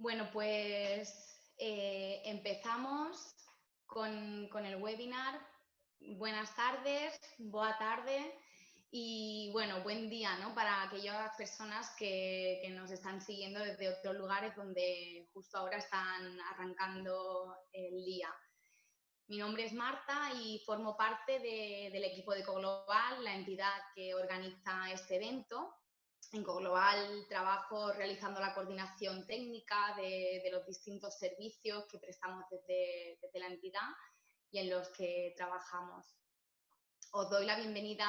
Bueno, pues empezamos con el webinar. Buenas tardes, boa tarde y bueno, buen día, ¿no? Para aquellas personas que nos están siguiendo desde otros lugares donde justo ahora están arrancando el día. Mi nombre es Marta y formo parte del equipo de EcoGlobal, la entidad que organiza este evento. En EcoGlobal trabajo realizando la coordinación técnica de los distintos servicios que prestamos desde la entidad y en los que trabajamos. Os doy la bienvenida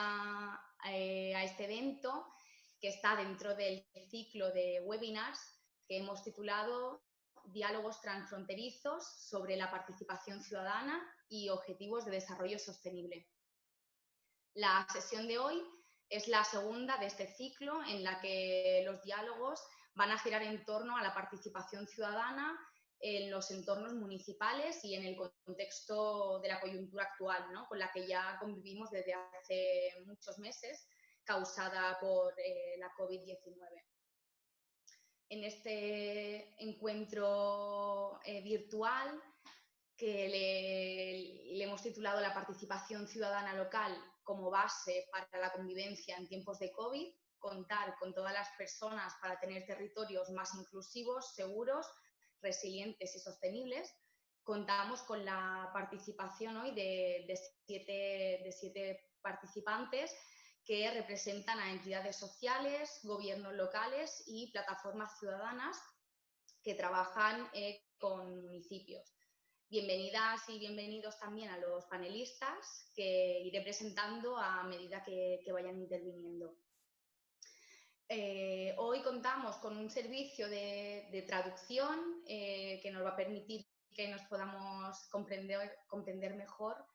a este evento que está dentro del ciclo de webinars que hemos titulado Diálogos transfronterizos sobre la participación ciudadana y objetivos de desarrollo sostenible. La sesión de hoy es la segunda de este ciclo en la que los diálogos van a girar en torno a la participación ciudadana en los entornos municipales y en el contexto de la coyuntura actual, ¿no? Con la que ya convivimos desde hace muchos meses, causada por la COVID-19. En este encuentro virtual que le hemos titulado La participación ciudadana local como base para la convivencia en tiempos de COVID, contar con todas las personas para tener territorios más inclusivos, seguros, resilientes y sostenibles. Contamos con la participación hoy de siete participantes que representan a entidades sociales, gobiernos locales y plataformas ciudadanas que trabajan con municipios. Bienvenidas y bienvenidos también a los panelistas que iré presentando a medida que vayan interviniendo. Hoy contamos con un servicio de traducción que nos va a permitir que nos podamos comprender mejor.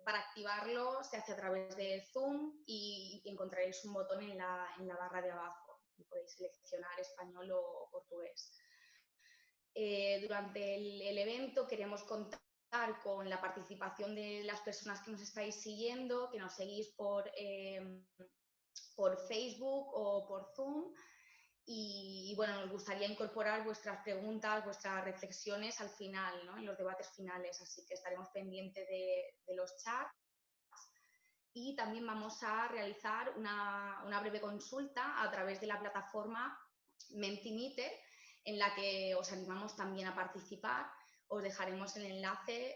Para activarlo se hace a través de Zoom y encontraréis un botón en la barra de abajo. Podéis seleccionar español o portugués. Durante el evento queremos contar con la participación de las personas que nos estáis siguiendo, que nos seguís por Facebook o por Zoom. Y bueno, nos gustaría incorporar vuestras preguntas, vuestras reflexiones al final, ¿no? En los debates finales, así que estaremos pendientes de los chats. Y también vamos a realizar una breve consulta a través de la plataforma Mentimeter, en la que os animamos también a participar. Os dejaremos el enlace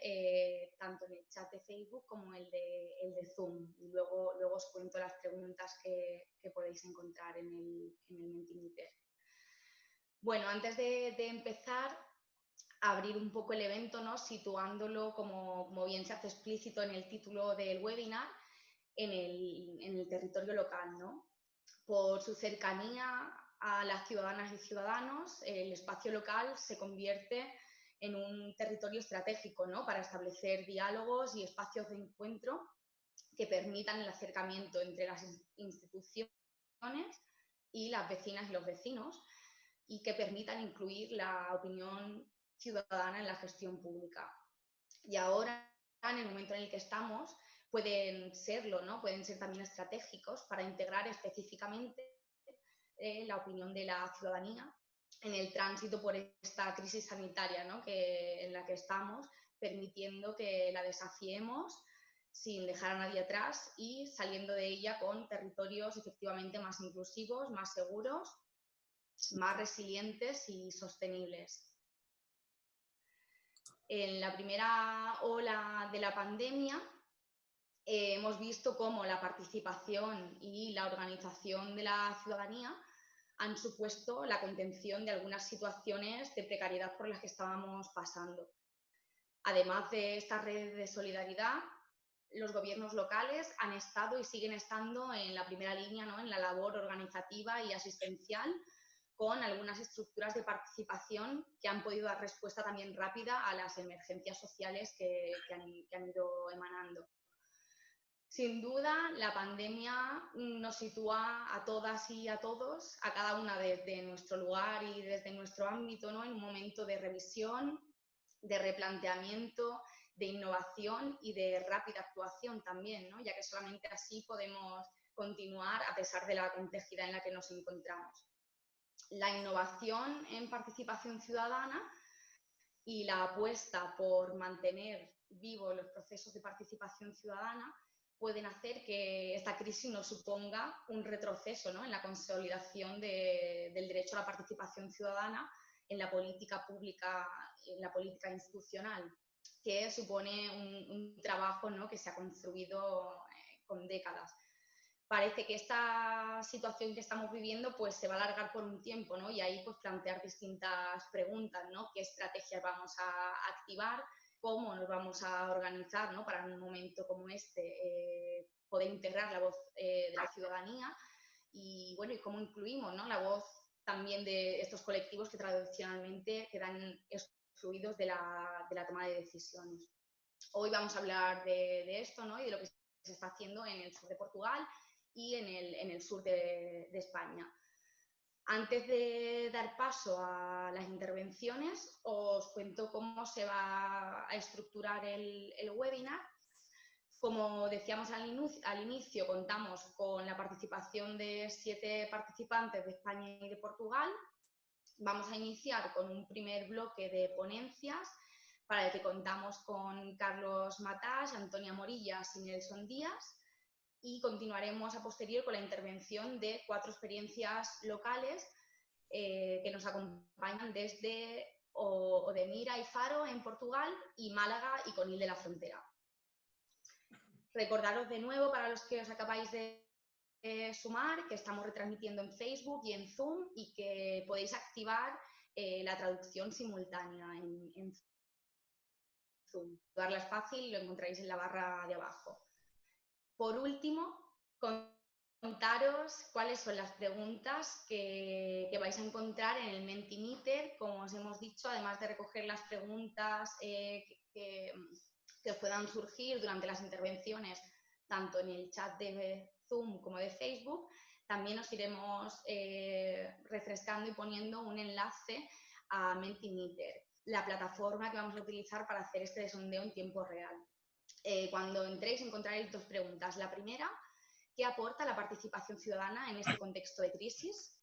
tanto en el chat de Facebook como el de Zoom. Y luego os cuento las preguntas que podéis encontrar en el Mentimeter. Bueno, antes de empezar, abrir un poco el evento, ¿no? Situándolo, como bien se hace explícito en el título del webinar, en el territorio local, ¿no? Por su cercanía a las ciudadanas y ciudadanos, el espacio local se convierte en un territorio estratégico, ¿no? Para establecer diálogos y espacios de encuentro que permitan el acercamiento entre las instituciones y las vecinas y los vecinos y que permitan incluir la opinión ciudadana en la gestión pública. Y ahora, en el momento en el que estamos, pueden serlo, ¿no? Pueden ser también estratégicos para integrar específicamente la opinión de la ciudadanía en el tránsito por esta crisis sanitaria, ¿no? En la que estamos, permitiendo que la desafiemos sin dejar a nadie atrás y saliendo de ella con territorios efectivamente más inclusivos, más seguros, más resilientes y sostenibles. En la primera ola de la pandemia hemos visto cómo la participación y la organización de la ciudadanía han supuesto la contención de algunas situaciones de precariedad por las que estábamos pasando. Además de esta red de solidaridad, los gobiernos locales han estado y siguen estando en la primera línea, ¿no? En la labor organizativa y asistencial, con algunas estructuras de participación que han podido dar respuesta también rápida a las emergencias sociales que han ido emanando. Sin duda, la pandemia nos sitúa a todas y a todos, a cada una desde nuestro lugar y desde nuestro ámbito, ¿no? En un momento de revisión, de replanteamiento, de innovación y de rápida actuación también, ¿no? Ya que solamente así podemos continuar a pesar de la complejidad en la que nos encontramos. la innovación en participación ciudadana y la apuesta por mantener vivos los procesos de participación ciudadana pueden hacer que esta crisis no suponga un retroceso, ¿no?, en la consolidación del derecho a la participación ciudadana en la política pública, en la política institucional, que supone un trabajo, ¿no?, que se ha construido con décadas. Parece que esta situación que estamos viviendo pues se va a alargar por un tiempo, ¿no? Y ahí pues plantear distintas preguntas, ¿no? ¿Qué estrategias vamos a activar? ¿Cómo nos vamos a organizar, ¿no?, para un momento como este poder integrar la voz de la ciudadanía? Y bueno, y cómo incluimos, ¿no?, la voz también de estos colectivos que tradicionalmente quedan excluidos de la toma de decisiones. Hoy vamos a hablar de esto, ¿no?, y de lo que se está haciendo en el sur de Portugal y en el sur de España. Antes de dar paso a las intervenciones, os cuento cómo se va a estructurar el webinar. Como decíamos al inicio, contamos con la participación de 7 participantes de España y de Portugal. Vamos a iniciar con un primer bloque de ponencias para el que contamos con Carlos Matás, Antonia Morillas y Nelson Díaz. Y continuaremos a posterior con la intervención de 4 experiencias locales que nos acompañan desde Odemira y Faro en Portugal y Málaga y Conil de la Frontera. Recordaros de nuevo, para los que os acabáis de sumar, que estamos retransmitiendo en Facebook y en Zoom y que podéis activar la traducción simultánea en Zoom. Darla es fácil, lo encontraréis en la barra de abajo. Por último, contaros cuáles son las preguntas que vais a encontrar en el Mentimeter. Como os hemos dicho, además de recoger las preguntas que os puedan surgir durante las intervenciones, tanto en el chat de Zoom como de Facebook, también os iremos refrescando y poniendo un enlace a Mentimeter, la plataforma que vamos a utilizar para hacer este sondeo en tiempo real. Cuando entréis encontraréis 2 preguntas. La primera, ¿qué aporta la participación ciudadana en este contexto de crisis?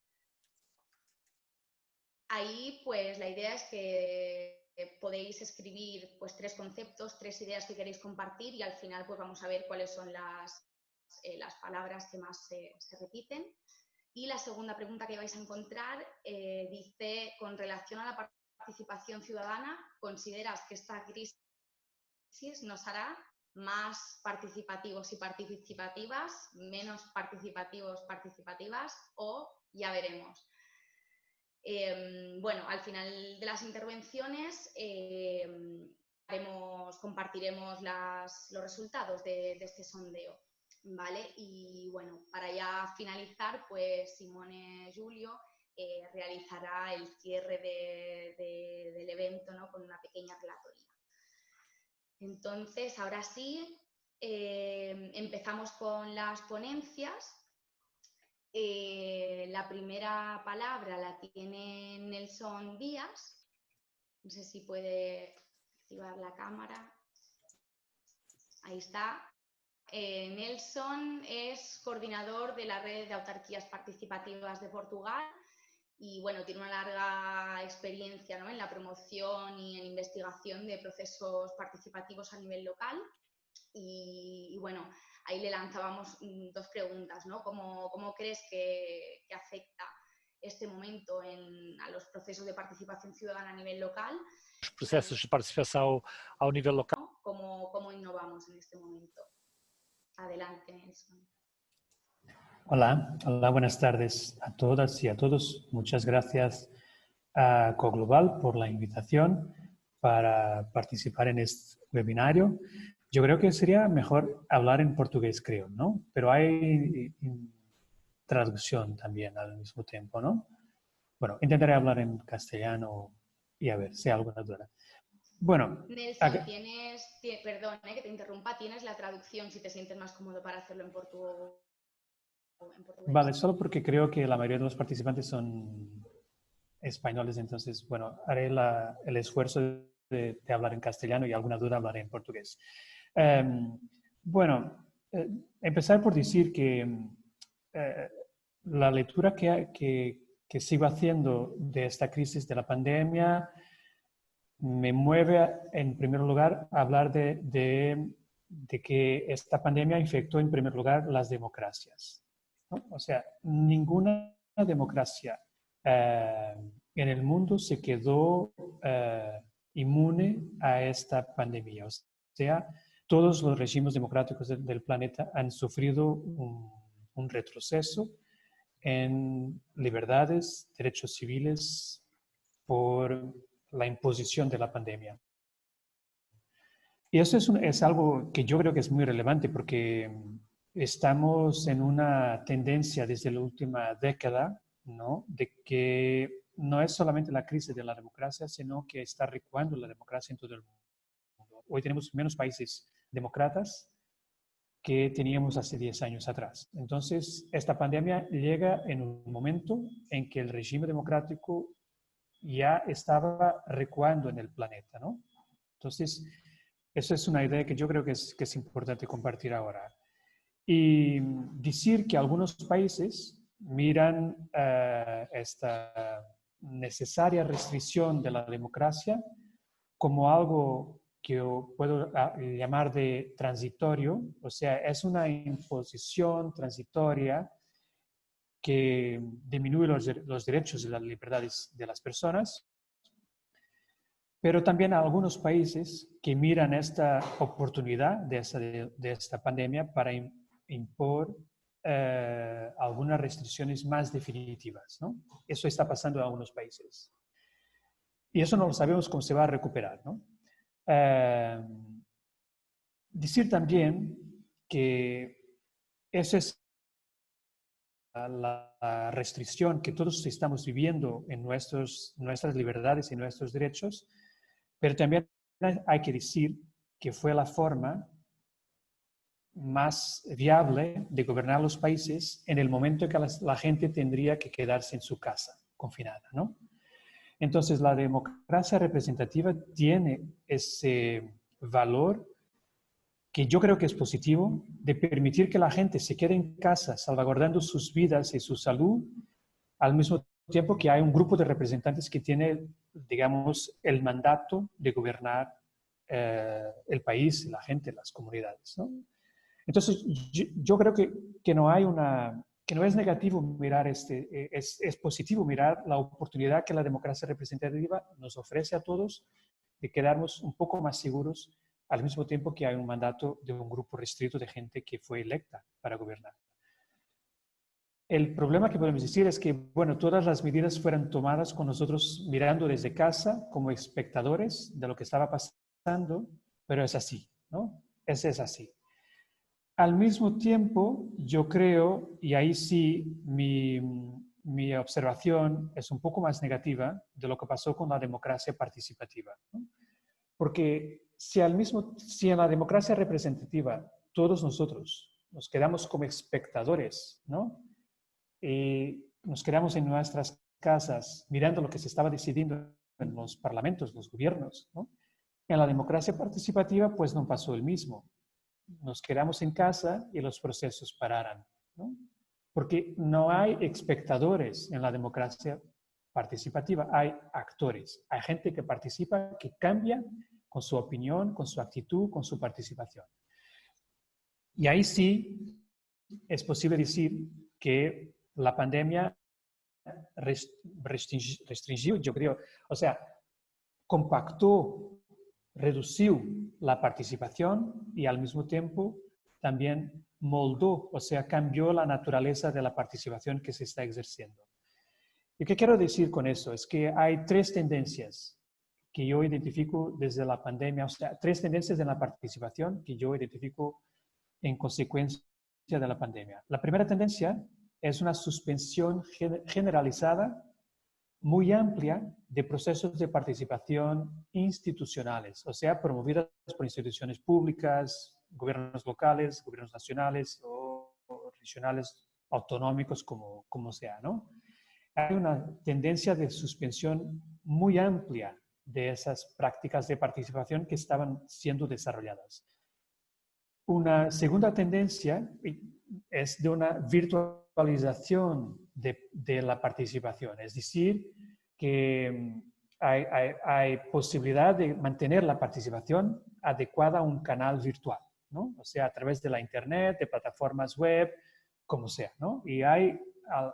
Ahí, pues, la idea es que podéis escribir pues 3 conceptos, 3 ideas que queréis compartir y al final pues vamos a ver cuáles son las palabras que más se repiten. Y la segunda pregunta que vais a encontrar dice, con relación a la participación ciudadana, ¿consideras que esta crisis nos hará más participativos y participativas, menos participativos, participativas o ya veremos? Bueno, al final de las intervenciones compartiremos los resultados de este sondeo, ¿vale? Y bueno, para ya finalizar, pues Simone Giulio realizará el cierre del evento, ¿no?, con una pequeña relatoría. Entonces, ahora sí, empezamos con las ponencias. La primera palabra la tiene Nelson Díaz. No sé si puede activar la cámara. Ahí está. Nelson es coordinador de la Red de Autarquías Participativas de Portugal y bueno, tiene una larga experiencia, ¿no?, en la promoción y en investigación de procesos participativos a nivel local. Y bueno, ahí le lanzábamos 2 preguntas, ¿no? ¿Cómo crees que afecta este momento a los procesos de participación ciudadana a nivel local? Os processos de participação ao nível local. ¿Cómo innovamos en este momento? Adelante, Nelson. Hola, buenas tardes a todas y a todos. Muchas gracias a CoGlobal por la invitación para participar en este webinario. Yo creo que sería mejor hablar en portugués, creo, ¿no? Pero hay traducción también al mismo tiempo, ¿no? Bueno, intentaré hablar en castellano y a ver si hay alguna duda. Bueno, Nelson, perdón que te interrumpa, tienes la traducción si te sientes más cómodo para hacerlo en portugués. Vale, solo porque creo que la mayoría de los participantes son españoles, entonces, bueno, haré el esfuerzo de hablar en castellano y alguna duda hablaré en portugués. Bueno, empezar por decir que la lectura que que sigo haciendo de esta crisis de la pandemia me mueve, en primer lugar, a hablar de que esta pandemia infectó, en primer lugar, las democracias, ¿no? O sea, ninguna democracia en el mundo se quedó inmune a esta pandemia. O sea, todos los regímenes democráticos del planeta han sufrido un retroceso en libertades, derechos civiles por la imposición de la pandemia. Y eso es algo que yo creo que es muy relevante porque estamos en una tendencia desde la última década, ¿no?, de que no es solamente la crisis de la democracia, sino que está recuando la democracia en todo el mundo. Hoy tenemos menos países demócratas que teníamos hace 10 años atrás. Entonces, esta pandemia llega en un momento en que el régimen democrático ya estaba recuando en el planeta, ¿no? Entonces, esa es una idea que yo creo que es importante compartir ahora. Y decir que algunos países miran esta necesaria restricción de la democracia como algo que yo puedo llamar de transitorio, o sea, es una imposición transitoria que disminuye los derechos y las libertades de las personas, pero también algunos países que miran esta oportunidad de esta pandemia para impor algunas restricciones más definitivas, ¿no? Eso está pasando en algunos países. Y eso no sabemos cómo se va a recuperar, ¿no? Decir también que esa es la restricción que todos estamos viviendo en nuestras libertades y nuestros derechos, pero también hay que decir que fue la forma más viable de gobernar los países en el momento en que la gente tendría que quedarse en su casa, confinada, ¿no? Entonces, la democracia representativa tiene ese valor que yo creo que es positivo, de permitir que la gente se quede en casa salvaguardando sus vidas y su salud, al mismo tiempo que hay un grupo de representantes que tiene, digamos, el mandato de gobernar el país, la gente, las comunidades, ¿no? Entonces, yo creo que no hay que no es negativo mirar es positivo mirar la oportunidad que la democracia representativa nos ofrece a todos de quedarnos un poco más seguros al mismo tiempo que hay un mandato de un grupo restrito de gente que fue electa para gobernar. El problema que podemos decir es que, bueno, todas las medidas fueron tomadas con nosotros mirando desde casa como espectadores de lo que estaba pasando, pero es así, ¿no? Ese es así. Al mismo tiempo, yo creo, y ahí sí mi observación es un poco más negativa de lo que pasó con la democracia participativa, ¿no? Porque si en la democracia representativa todos nosotros nos quedamos como espectadores, ¿no?, y nos quedamos en nuestras casas mirando lo que se estaba decidiendo en los parlamentos, los gobiernos, ¿no?, en la democracia participativa pues no pasó el mismo. Nos quedamos en casa y los procesos pararan, ¿no? Porque no hay espectadores en la democracia participativa, hay actores, hay gente que participa, que cambia con su opinión, con su actitud, con su participación. Y ahí sí es posible decir que la pandemia restringió, yo creo, o sea, compactó, redució la participación y al mismo tiempo también moldó, o sea, cambió la naturaleza de la participación que se está ejerciendo. ¿Y qué quiero decir con eso? Es que hay tres tendencias que yo identifico desde la pandemia, o sea, tres tendencias en la participación que yo identifico en consecuencia de la pandemia. La primera tendencia es una suspensión generalizada, muy amplia, de procesos de participación institucionales, o sea, promovidas por instituciones públicas, gobiernos locales, gobiernos nacionales o regionales, autonómicos, como sea, ¿no? Hay una tendencia de suspensión muy amplia de esas prácticas de participación que estaban siendo desarrolladas. Una segunda tendencia, es de una virtualización de la participación. Es decir, que hay posibilidad de mantener la participación adecuada a un canal virtual, ¿no? O sea, a través de la internet, de plataformas web, como sea, ¿no? Y hay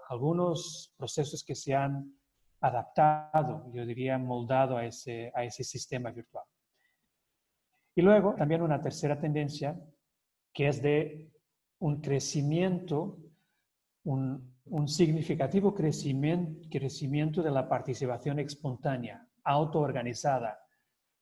algunos procesos que se han adaptado, yo diría, moldado a ese sistema virtual. Y luego también una tercera tendencia que es de un crecimiento, un significativo crecimiento de la participación espontánea, autoorganizada,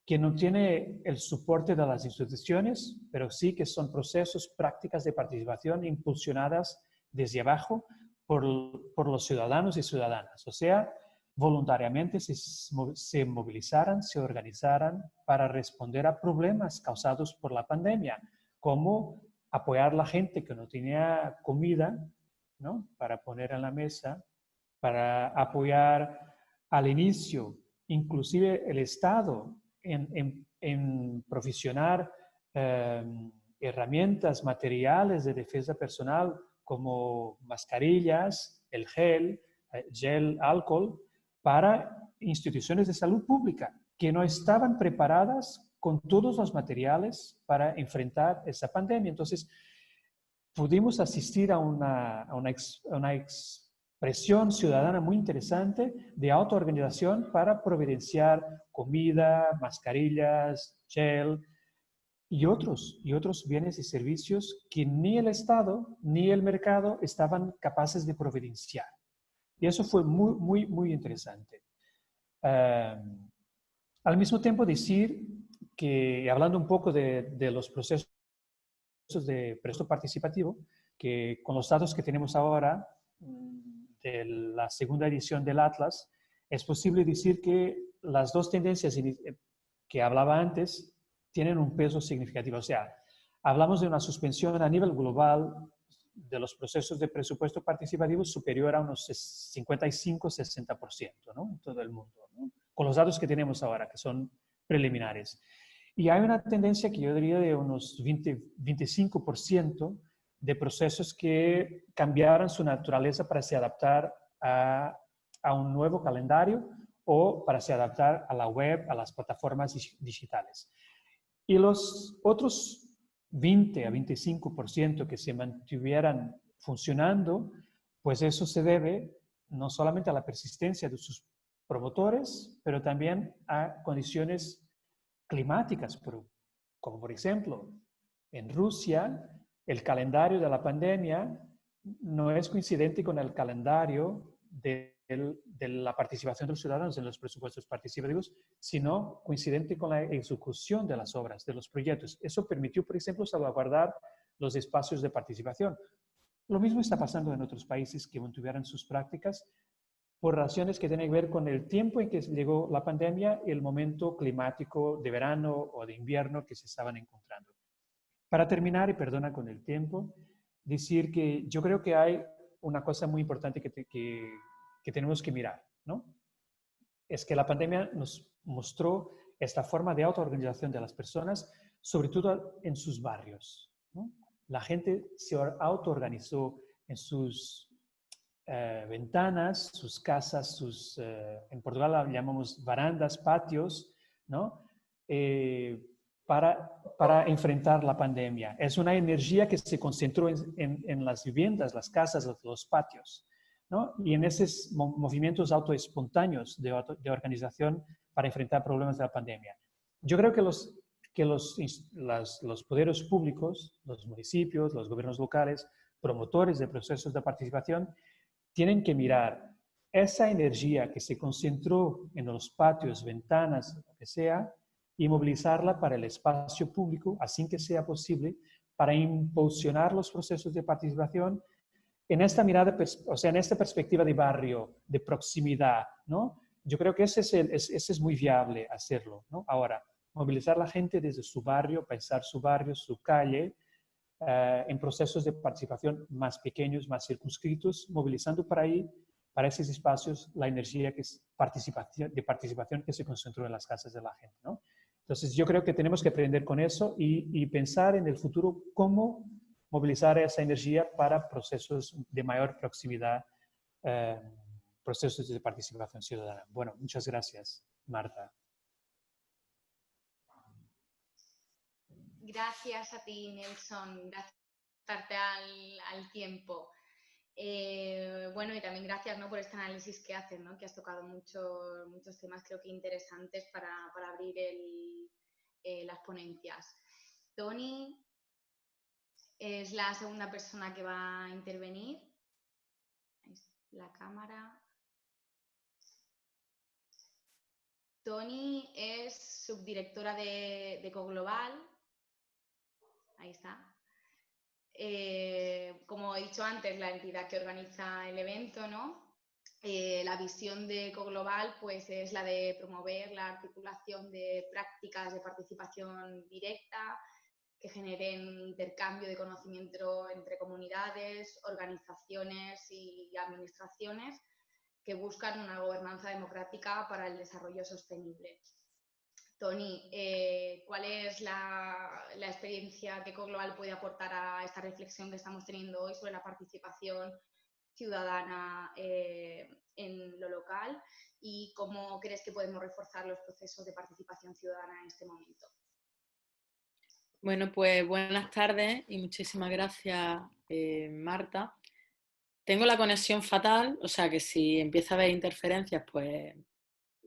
que no tiene el soporte de las instituciones, pero sí que son procesos, prácticas de participación impulsionadas desde abajo por los ciudadanos y ciudadanas. O sea, voluntariamente se movilizaran, se organizaran para responder a problemas causados por la pandemia, como apoyar a la gente que no tenía comida, ¿no?, para poner en la mesa, para apoyar al inicio, inclusive el Estado, en provisionar herramientas materiales de defensa personal como mascarillas, el gel, alcohol, para instituciones de salud pública que no estaban preparadas con todos los materiales para enfrentar esa pandemia. Entonces, pudimos asistir a una expresión ciudadana muy interesante de autoorganización para providenciar comida, mascarillas, gel y otros bienes y servicios que ni el Estado ni el mercado estaban capaces de providenciar. Y eso fue muy interesante. Al mismo tiempo decir que, hablando un poco de los procesos de préstamo participativo, que con los datos que tenemos ahora de la segunda edición del Atlas, es posible decir que las dos tendencias que hablaba antes tienen un peso significativo. O sea, hablamos de una suspensión a nivel global de los procesos de presupuesto participativo superior a unos 55-60%, ¿no?, en todo el mundo, ¿no?, con los datos que tenemos ahora, que son preliminares. Y hay una tendencia que yo diría de unos 25% de procesos que cambiaron su naturaleza para se adaptar a un nuevo calendario o para se adaptar a la web, a las plataformas digitales. Y los otros 20 a 25% que se mantuvieran funcionando, pues eso se debe no solamente a la persistencia de sus promotores, pero también a condiciones climáticas, como por ejemplo, en Rusia, el calendario de la pandemia no es coincidente con el calendario de la participación de los ciudadanos en los presupuestos participativos, sino coincidente con la ejecución de las obras, de los proyectos. Eso permitió, por ejemplo, salvaguardar los espacios de participación. Lo mismo está pasando en otros países que mantuvieron sus prácticas por razones que tienen que ver con el tiempo en que llegó la pandemia y el momento climático de verano o de invierno que se estaban encontrando. Para terminar, y perdona con el tiempo, decir que yo creo que hay una cosa muy importante que tenemos que mirar, ¿no? Es que la pandemia nos mostró esta forma de autoorganización de las personas, sobre todo en sus barrios, ¿no? La gente se autoorganizó en sus ventanas, sus casas, en Portugal llamamos barandas, patios, ¿no?, para enfrentar la pandemia. Es una energía que se concentró en las viviendas, las casas, los patios, ¿no?, y en esos movimientos autoespontáneos de organización para enfrentar problemas de la pandemia. Yo creo que los poderes públicos, los municipios, los gobiernos locales, promotores de procesos de participación, tienen que mirar esa energía que se concentró en los patios, ventanas, lo que sea, y movilizarla para el espacio público, así que sea posible, para impulsionar los procesos de participación en esta mirada, o sea, en esta perspectiva de barrio, de proximidad, ¿no? Yo creo que ese es muy viable hacerlo, ¿no? Ahora, movilizar a la gente desde su barrio, pensar su barrio, su calle, en procesos de participación más pequeños, más circunscritos, movilizando para esos espacios la energía de participación que se concentró en las casas de la gente, ¿no? Entonces yo creo que tenemos que aprender con eso y pensar en el futuro cómo movilizar esa energía para procesos de mayor proximidad, procesos de participación ciudadana. Bueno, muchas gracias, Marta. Gracias a ti, Nelson. Gracias por darte al tiempo. Bueno, y también gracias, ¿no?, por este análisis que haces, ¿no?, que has tocado muchos temas, creo que interesantes para abrir las ponencias. Tony es la segunda persona que va a intervenir. Ahí está la cámara. Tony es subdirectora de Ecoglobal. Ahí está. Como he dicho antes, la entidad que organiza el evento, ¿no? La visión de Ecoglobal, pues, es la de promover la articulación de prácticas de participación directa que generen intercambio de conocimiento entre comunidades, organizaciones y administraciones que buscan una gobernanza democrática para el desarrollo sostenible. Tony, ¿cuál es la experiencia que Ecoglobal puede aportar a esta reflexión que estamos teniendo hoy sobre la participación ciudadana en lo local, y cómo crees que podemos reforzar los procesos de participación ciudadana en este momento? Bueno, pues buenas tardes y muchísimas gracias, Marta. Tengo la conexión fatal, o sea que si empieza a haber interferencias, pues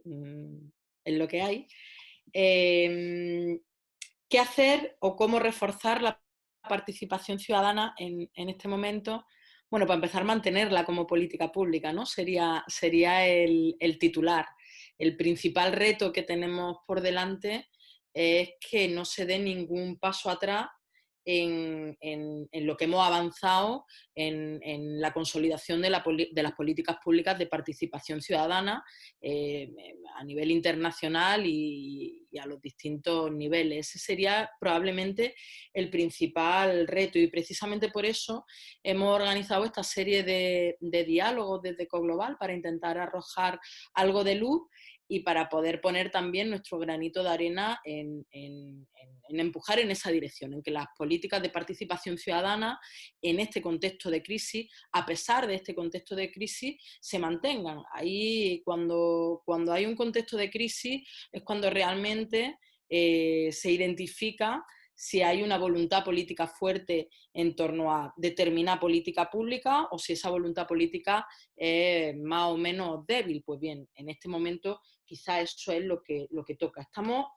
es lo que hay. ¿Qué hacer o cómo reforzar la participación ciudadana en este momento? Bueno, para empezar, mantenerla como política pública, ¿no? Sería el titular. El principal reto que tenemos por delante es que no se dé ningún paso atrás en lo que hemos avanzado en la consolidación de las políticas públicas de participación ciudadana a nivel internacional y a los distintos niveles. Ese sería probablemente el principal reto, y precisamente por eso hemos organizado esta serie de diálogos desde Ecoglobal para intentar arrojar algo de luz y para poder poner también nuestro granito de arena en empujar en esa dirección, en que las políticas de participación ciudadana en este contexto de crisis, a pesar de este contexto de crisis, se mantengan. Ahí, cuando hay un contexto de crisis, es cuando realmente se identifica si hay una voluntad política fuerte en torno a determinada política pública o si esa voluntad política es más o menos débil. Pues bien, en este momento quizá eso es lo que toca. Estamos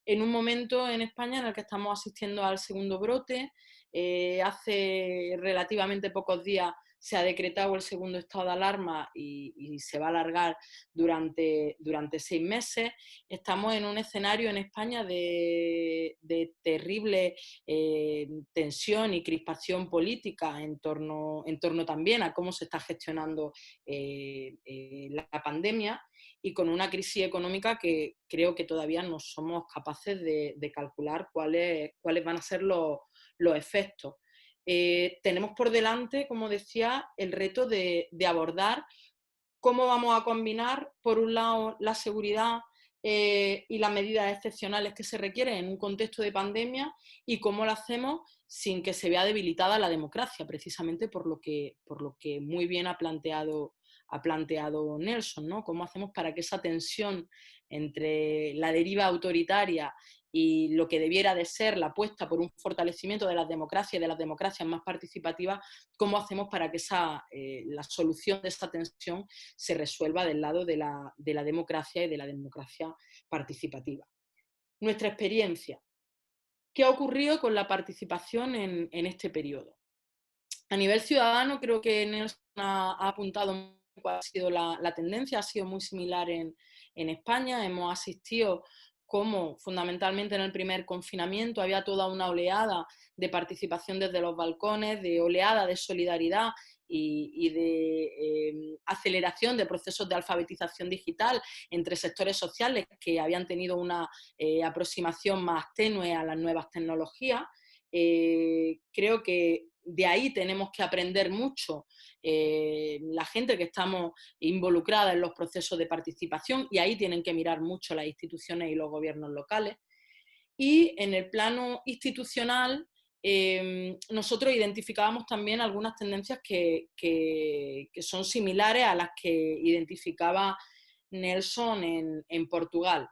en un momento en España en el que estamos asistiendo al segundo brote. Hace relativamente pocos días se ha decretado el segundo estado de alarma y se va a alargar durante 6 meses. Estamos en un escenario en España de terrible tensión y crispación política en torno también a cómo se está gestionando la pandemia, y con una crisis económica que creo que todavía no somos capaces de calcular cuáles van a ser los efectos. Tenemos por delante, como decía, el reto de abordar cómo vamos a combinar, por un lado, la seguridad y las medidas excepcionales que se requieren en un contexto de pandemia, y cómo lo hacemos sin que se vea debilitada la democracia, precisamente por lo que muy bien ha planteado Nelson, ¿no? Cómo hacemos para que esa tensión entre la deriva autoritaria y lo que debiera de ser la apuesta por un fortalecimiento de las democracias y de las democracias más participativas, cómo hacemos para que la solución de esa tensión se resuelva del lado de la democracia y de la democracia participativa. Nuestra experiencia. ¿Qué ha ocurrido con la participación en este periodo? A nivel ciudadano, creo que Nelson ha apuntado cuál ha sido la tendencia, ha sido muy similar en España. Hemos asistido como fundamentalmente en el primer confinamiento había toda una oleada de participación desde los balcones, de oleada de solidaridad y de aceleración de procesos de alfabetización digital entre sectores sociales que habían tenido una aproximación más tenue a las nuevas tecnologías. Creo que de ahí tenemos que aprender mucho la gente que estamos involucrada en los procesos de participación, y ahí tienen que mirar mucho las instituciones y los gobiernos locales. Y en el plano institucional, nosotros identificábamos también algunas tendencias que son similares a las que identificaba Nelson en Portugal.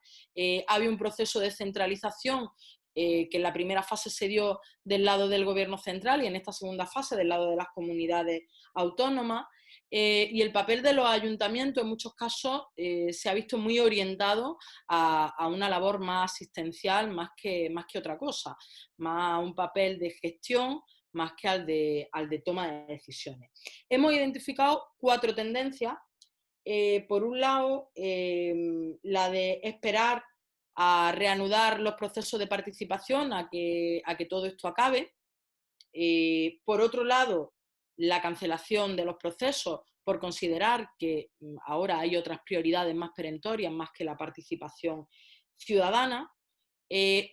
Había un proceso de centralización que en la primera fase se dio del lado del gobierno central y en esta segunda fase del lado de las comunidades autónomas. Y el papel de los ayuntamientos en muchos casos se ha visto muy orientado a una labor más asistencial más que otra cosa, más un papel de gestión más que al de toma de decisiones. Hemos identificado 4 tendencias. Por un lado, la de esperar a reanudar los procesos de participación, a que todo esto acabe. Por otro lado, la cancelación de los procesos por considerar que ahora hay otras prioridades más perentorias, más que la participación ciudadana.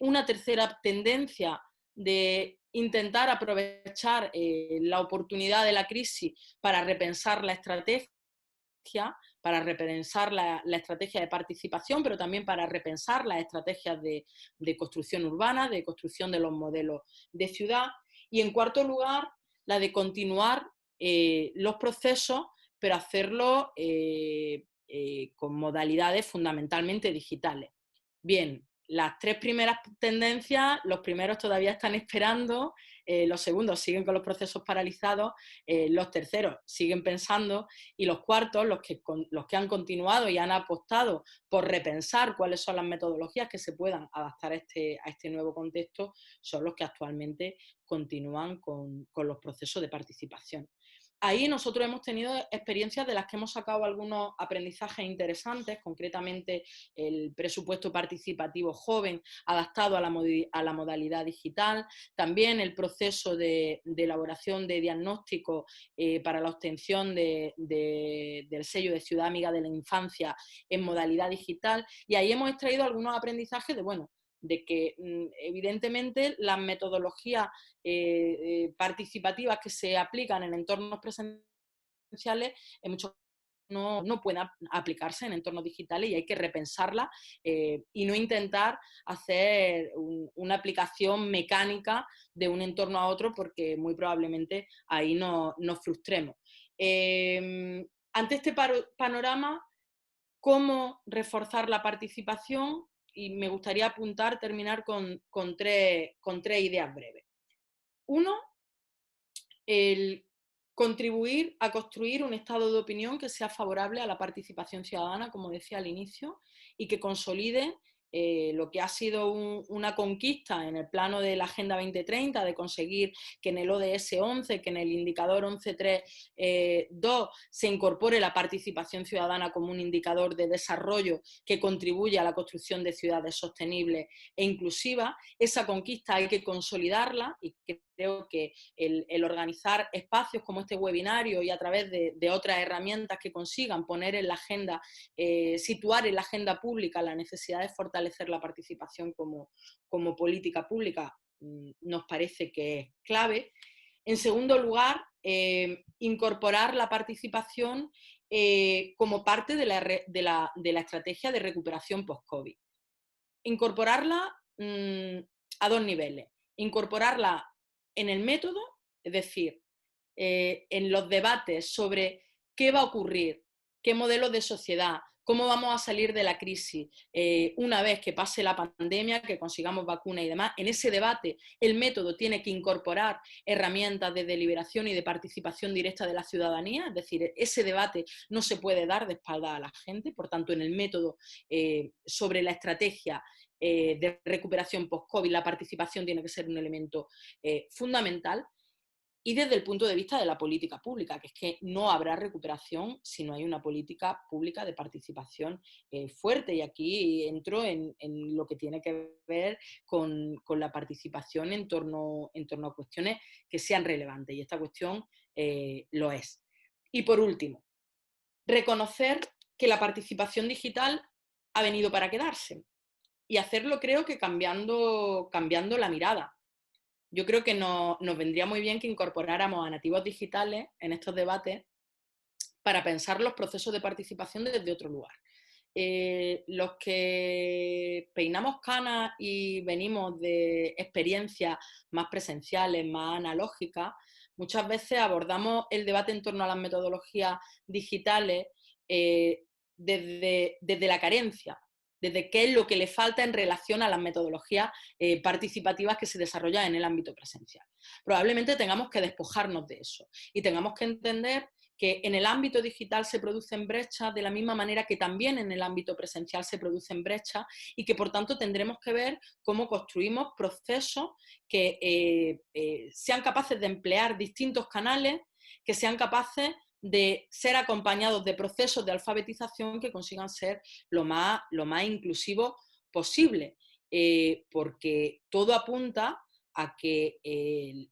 Una tercera tendencia de intentar aprovechar la oportunidad de la crisis para repensar la estrategia, para repensar la estrategia de participación, pero también para repensar las estrategias de construcción urbana, de construcción de los modelos de ciudad. Y en cuarto lugar, la de continuar los procesos, pero hacerlo con modalidades fundamentalmente digitales. Bien, las 3 primeras tendencias, los primeros todavía están esperando, los segundos siguen con los procesos paralizados, los terceros siguen pensando y los cuartos, los que han continuado y han apostado por repensar cuáles son las metodologías que se puedan adaptar a este nuevo contexto, son los que actualmente continúan con los procesos de participación. Ahí nosotros hemos tenido experiencias de las que hemos sacado algunos aprendizajes interesantes, concretamente el presupuesto participativo joven adaptado a la modalidad digital, también el proceso de elaboración de diagnóstico para la obtención del sello de Ciudad Amiga de la Infancia en modalidad digital, y ahí hemos extraído algunos aprendizajes de que evidentemente las metodologías participativas que se aplican en entornos presenciales en muchos no pueden aplicarse en entornos digitales y hay que repensarla y no intentar hacer una aplicación mecánica de un entorno a otro porque muy probablemente ahí nos frustremos. Ante este panorama, ¿cómo reforzar la participación? Y me gustaría terminar con tres ideas breves. Uno, el contribuir a construir un estado de opinión que sea favorable a la participación ciudadana, como decía al inicio, y que consolide lo que ha sido una conquista en el plano de la Agenda 2030, de conseguir que en el ODS 11, que en el indicador 11.3.2 se incorpore la participación ciudadana como un indicador de desarrollo que contribuye a la construcción de ciudades sostenibles e inclusivas. Esa conquista hay que consolidarla y creo que el organizar espacios como este webinario y a través de otras herramientas que consigan poner en la agenda, situar en la agenda pública la necesidad de fortalecer la participación como política pública nos parece que es clave. En segundo lugar, incorporar la participación como parte de la estrategia de recuperación post-COVID. Incorporarla a 2 niveles. Incorporarla en el método, es decir, en los debates sobre qué va a ocurrir, qué modelo de sociedad, cómo vamos a salir de la crisis una vez que pase la pandemia, que consigamos vacunas y demás. En ese debate el método tiene que incorporar herramientas de deliberación y de participación directa de la ciudadanía, es decir, ese debate no se puede dar de espalda a la gente, por tanto en el método sobre la estrategia de recuperación post-COVID la participación tiene que ser un elemento fundamental. Y desde el punto de vista de la política pública, que es que no habrá recuperación si no hay una política pública de participación fuerte. Y aquí entro en lo que tiene que ver con la participación en torno a cuestiones que sean relevantes. Y esta cuestión lo es. Y por último, reconocer que la participación digital ha venido para quedarse. Y hacerlo creo que cambiando la mirada. Yo creo que nos vendría muy bien que incorporáramos a nativos digitales en estos debates para pensar los procesos de participación desde otro lugar. los que peinamos canas y venimos de experiencias más presenciales, más analógicas, muchas veces abordamos el debate en torno a las metodologías digitales desde la carencia, desde qué es lo que le falta en relación a las metodologías participativas que se desarrollan en el ámbito presencial. Probablemente tengamos que despojarnos de eso y tengamos que entender que en el ámbito digital se producen brechas de la misma manera que también en el ámbito presencial se producen brechas y que por tanto tendremos que ver cómo construimos procesos que sean capaces de emplear distintos canales, que sean capaces de ser acompañados de procesos de alfabetización que consigan ser lo más inclusivos posible, porque todo apunta a que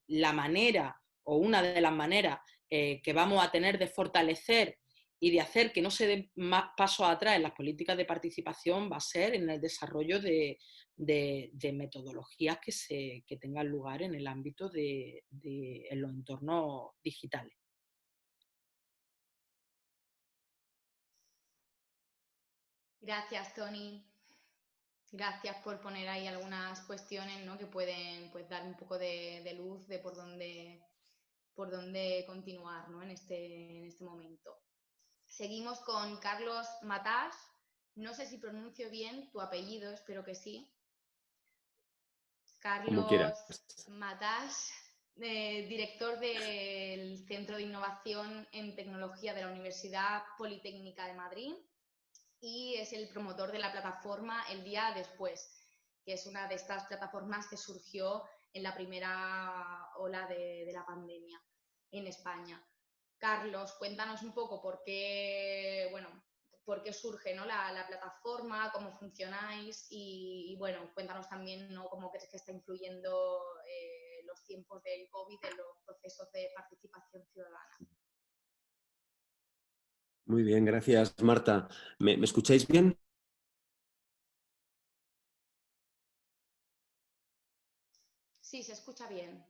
la manera o una de las maneras que vamos a tener de fortalecer y de hacer que no se den más pasos atrás en las políticas de participación va a ser en el desarrollo de metodologías que tengan lugar en el ámbito en los entornos digitales. Gracias, Toni. Gracias por poner ahí algunas cuestiones, ¿no?, que pueden, pues, dar un poco de luz de por dónde continuar, ¿no?, en este momento. Seguimos con Carlos Matás. No sé si pronuncio bien tu apellido, espero que sí. Carlos Matás, director del Centro de Innovación en Tecnología de la Universidad Politécnica de Madrid, y es el promotor de la plataforma El Día Después, que es una de estas plataformas que surgió en la primera ola de la pandemia en España. Carlos, cuéntanos un poco por qué surge, ¿no?, la plataforma, cómo funcionáis y bueno, cuéntanos también, ¿no?, cómo crees que está influyendo los tiempos del COVID en los procesos de participación ciudadana. Muy bien, gracias, Marta. ¿Me escucháis bien? Sí, se escucha bien.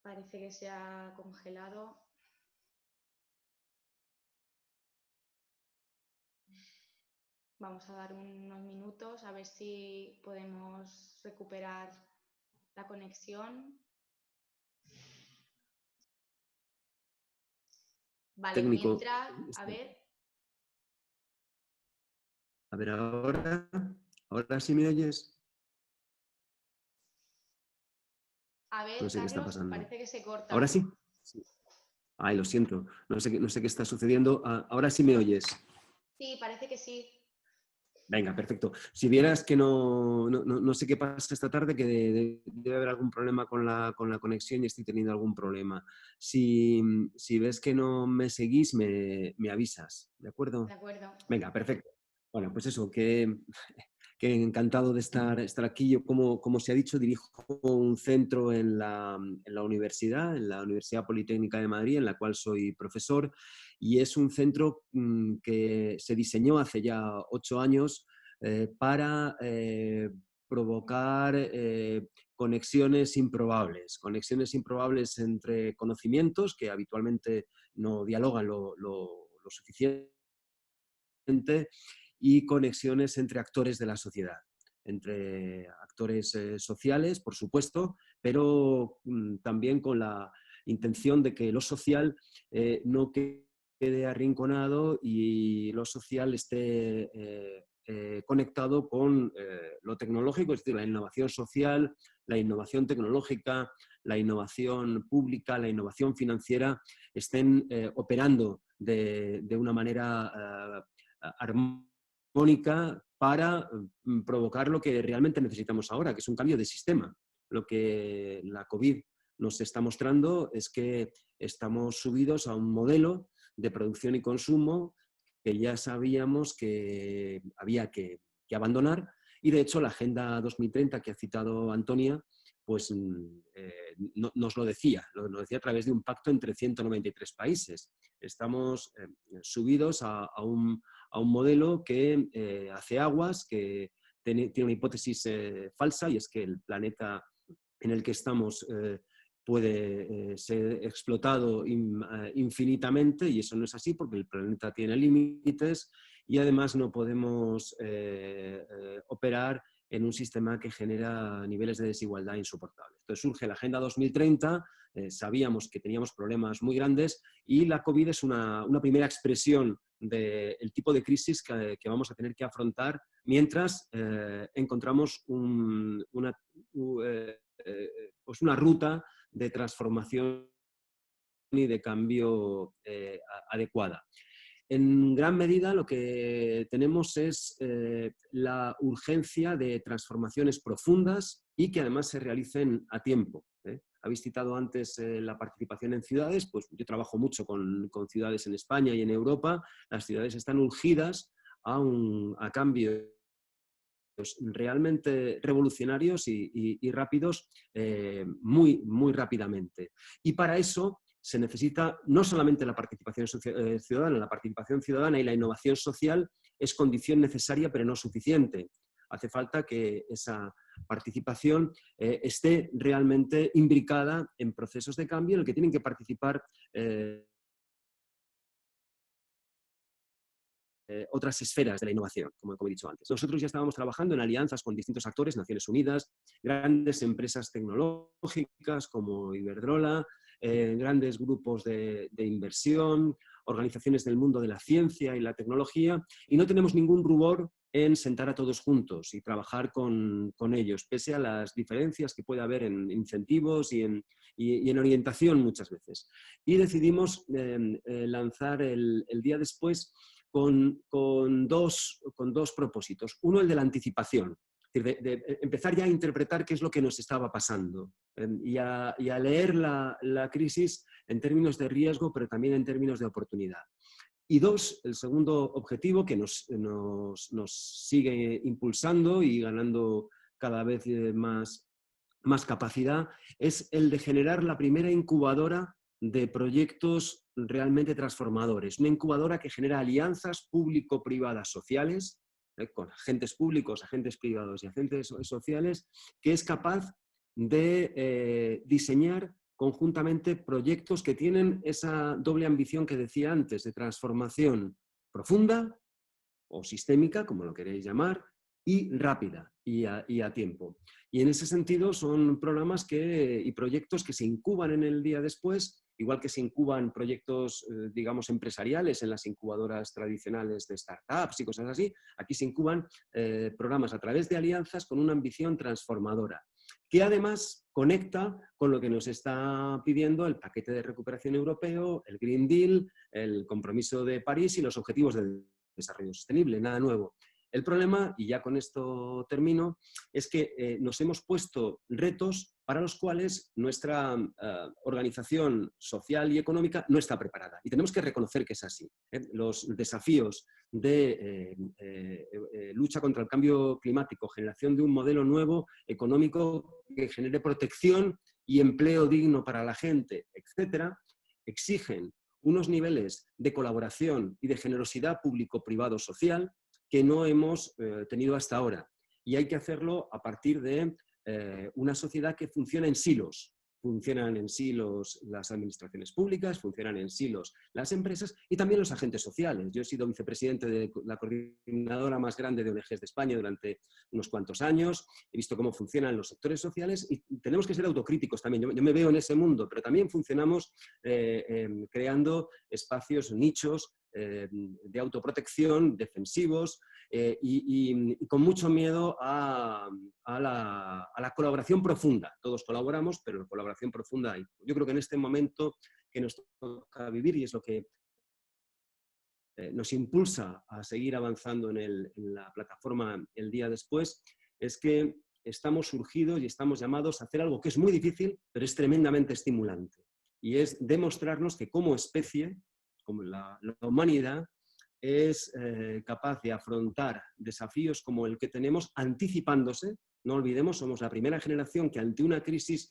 Parece que se ha congelado. Vamos a dar unos minutos a ver si podemos recuperar la conexión. Vale, Técnico. mientras, a ver. A ver, ahora sí me oyes. A ver, No sé qué está Carlos, pasando. parece que se corta. ¿Ahora sí? Sí. Ay, lo siento. No sé qué está sucediendo. Ahora sí me oyes. Sí, parece que sí. Venga, perfecto. Si vieras que no sé qué pasa esta tarde, que debe haber algún problema con la conexión y estoy teniendo algún problema. Si ves que no me seguís, me avisas, ¿de acuerdo? De acuerdo. Venga, perfecto. Bueno, pues eso, que encantado de estar aquí. Yo, como se ha dicho, dirijo un centro en la universidad, en la Universidad Politécnica de Madrid, en la cual soy profesor, y es un centro que se diseñó hace ya 8 años para provocar conexiones improbables entre conocimientos que habitualmente no dialogan lo suficiente, y conexiones entre actores de la sociedad, entre actores sociales, por supuesto, pero también con la intención de que lo social no quede arrinconado y lo social esté conectado con lo tecnológico, es decir, la innovación social, la innovación tecnológica, la innovación pública, la innovación financiera, estén operando de una manera armónica para provocar lo que realmente necesitamos ahora, que es un cambio de sistema. Lo que la COVID nos está mostrando es que estamos subidos a un modelo de producción y consumo que ya sabíamos que había que abandonar, y de hecho la Agenda 2030 que ha citado Antonia pues nos lo decía a través de un pacto entre 193 países. Estamos subidos a un modelo que hace aguas, que tiene una hipótesis falsa, y es que el planeta en el que estamos puede ser explotado infinitamente, y eso no es así porque el planeta tiene límites y además no podemos operar en un sistema que genera niveles de desigualdad insoportables. Entonces surge la Agenda 2030, sabíamos que teníamos problemas muy grandes y la COVID es una primera expresión del tipo de crisis que vamos a tener que afrontar mientras encontramos una ruta de transformación y de cambio adecuada. En gran medida lo que tenemos es la urgencia de transformaciones profundas y que además se realicen a tiempo. Habéis citado antes la participación en ciudades, pues yo trabajo mucho con ciudades en España y en Europa. Las ciudades están urgidas a cambios realmente revolucionarios y rápidos muy rápidamente. Y para eso se necesita no solamente la participación ciudadana, la participación ciudadana y la innovación social es condición necesaria pero no suficiente. Hace falta que esa participación esté realmente imbricada en procesos de cambio en el que tienen que participar otras esferas de la innovación, como he dicho antes. Nosotros ya estábamos trabajando en alianzas con distintos actores, Naciones Unidas, grandes empresas tecnológicas como Iberdrola, grandes grupos de inversión, organizaciones del mundo de la ciencia y la tecnología, y no tenemos ningún rubor en sentar a todos juntos y trabajar con ellos, pese a las diferencias que puede haber en incentivos y en orientación muchas veces. Y decidimos lanzar el día después con dos propósitos. Uno, el de la anticipación, es decir, de empezar ya a interpretar qué es lo que nos estaba pasando y a leer la crisis en términos de riesgo, pero también en términos de oportunidad. Y dos, el segundo objetivo que nos sigue impulsando y ganando cada vez más capacidad, es el de generar la primera incubadora de proyectos realmente transformadores. Una incubadora que genera alianzas público-privadas sociales, con agentes públicos, agentes privados y agentes sociales, que es capaz de diseñar conjuntamente proyectos que tienen esa doble ambición que decía antes, de transformación profunda o sistémica, como lo queréis llamar, y rápida y a tiempo. Y en ese sentido son programas y proyectos que se incuban en el día después, igual que se incuban proyectos, digamos, empresariales en las incubadoras tradicionales de startups y cosas así. Aquí se incuban programas a través de alianzas con una ambición transformadora, que además conecta con lo que nos está pidiendo el paquete de recuperación europeo, el Green Deal, el compromiso de París y los objetivos del desarrollo sostenible. Nada nuevo. El problema, y ya con esto termino, es que nos hemos puesto retos para los cuales nuestra organización social y económica no está preparada. Y tenemos que reconocer que es así. Los desafíos de lucha contra el cambio climático, generación de un modelo nuevo económico que genere protección y empleo digno para la gente, etcétera, exigen unos niveles de colaboración y de generosidad público-privado-social que no hemos tenido hasta ahora. Y hay que hacerlo a partir de una sociedad que funciona en silos. Funcionan en silos las administraciones públicas, funcionan en silos las empresas y también los agentes sociales. Yo he sido vicepresidente de la coordinadora más grande de ONGs de España durante unos cuantos años. He visto cómo funcionan los sectores sociales y tenemos que ser autocríticos también. Yo me veo en ese mundo, pero también funcionamos creando espacios, nichos de autoprotección, defensivos y con mucho miedo a la colaboración profunda. Todos colaboramos, pero la colaboración profunda hay. Yo creo que en este momento que nos toca vivir, y es lo que nos impulsa a seguir avanzando en la plataforma el día después, es que estamos urgidos y estamos llamados a hacer algo que es muy difícil, pero es tremendamente estimulante. Y es demostrarnos que como especie, como la humanidad, es capaz de afrontar desafíos como el que tenemos anticipándose. No olvidemos, somos la primera generación que ante una crisis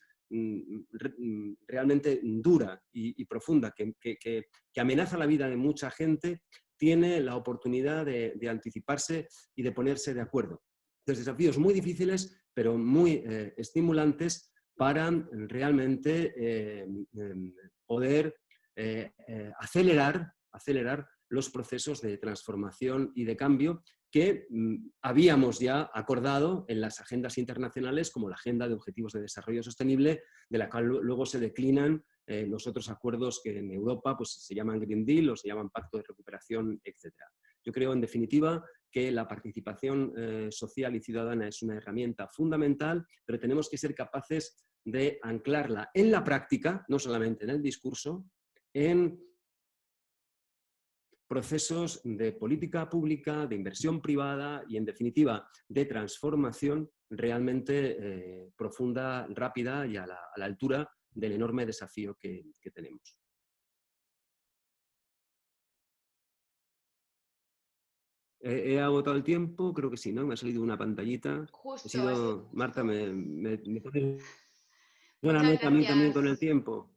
realmente dura y profunda, que amenaza la vida de mucha gente, tiene la oportunidad de anticiparse y de ponerse de acuerdo. desafíos muy difíciles, pero muy estimulantes para realmente poder acelerar los procesos de transformación y de cambio que habíamos ya acordado en las agendas internacionales, como la Agenda de Objetivos de Desarrollo Sostenible, de la cual luego se declinan los otros acuerdos que en Europa pues, se llaman Green Deal o se llaman Pacto de Recuperación, etc. Yo creo, en definitiva, que la participación social y ciudadana es una herramienta fundamental, pero tenemos que ser capaces de anclarla en la práctica, no solamente en el discurso, en procesos de política pública, de inversión privada y, en definitiva, de transformación realmente profunda, rápida y a la altura del enorme desafío que tenemos. ¿He agotado el tiempo? Creo que sí, ¿no? Me ha salido una pantallita. Justo. Marta, ¿me pones buena Muchas nota a mí también gracias. con el tiempo?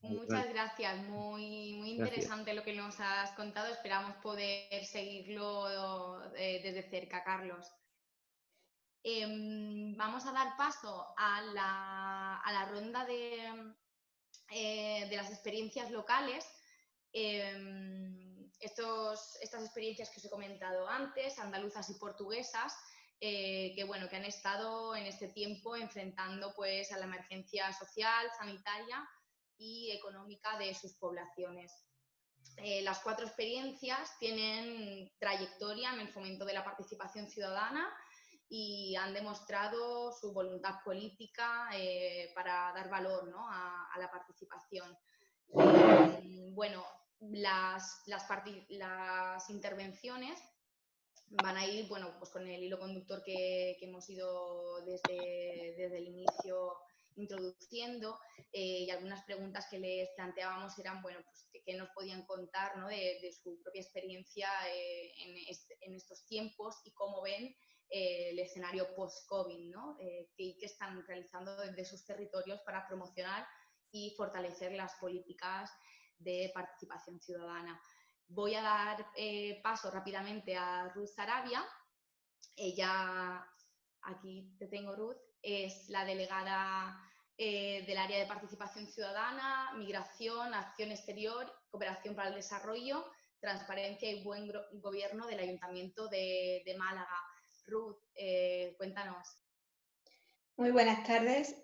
Muchas gracias, muy interesante Gracias. lo que nos has contado. Esperamos poder seguirlo desde cerca, Carlos. Vamos a dar paso a la ronda de las experiencias locales. Estas experiencias que os he comentado antes, andaluzas y portuguesas, que han estado en este tiempo enfrentando pues, a la emergencia social, sanitaria y económica de sus poblaciones. Las 4 experiencias tienen trayectoria en el fomento de la participación ciudadana y han demostrado su voluntad política para dar valor, ¿no?, a la participación. Las intervenciones van a ir pues con el hilo conductor que hemos ido desde el inicio introduciendo, y algunas preguntas que les planteábamos eran, pues, qué nos podían contar, ¿no?, de su propia experiencia en estos tiempos y cómo ven el escenario post-COVID, ¿no? ¿Qué están realizando desde sus territorios para promocionar y fortalecer las políticas de participación ciudadana. Voy a dar paso rápidamente a Ruth Sarabia. Ella, aquí te tengo, Ruth, es la delegada del área de participación ciudadana, migración, acción exterior, cooperación para el desarrollo, transparencia y buen gobierno del Ayuntamiento de Málaga. Ruth, cuéntanos. Muy buenas tardes,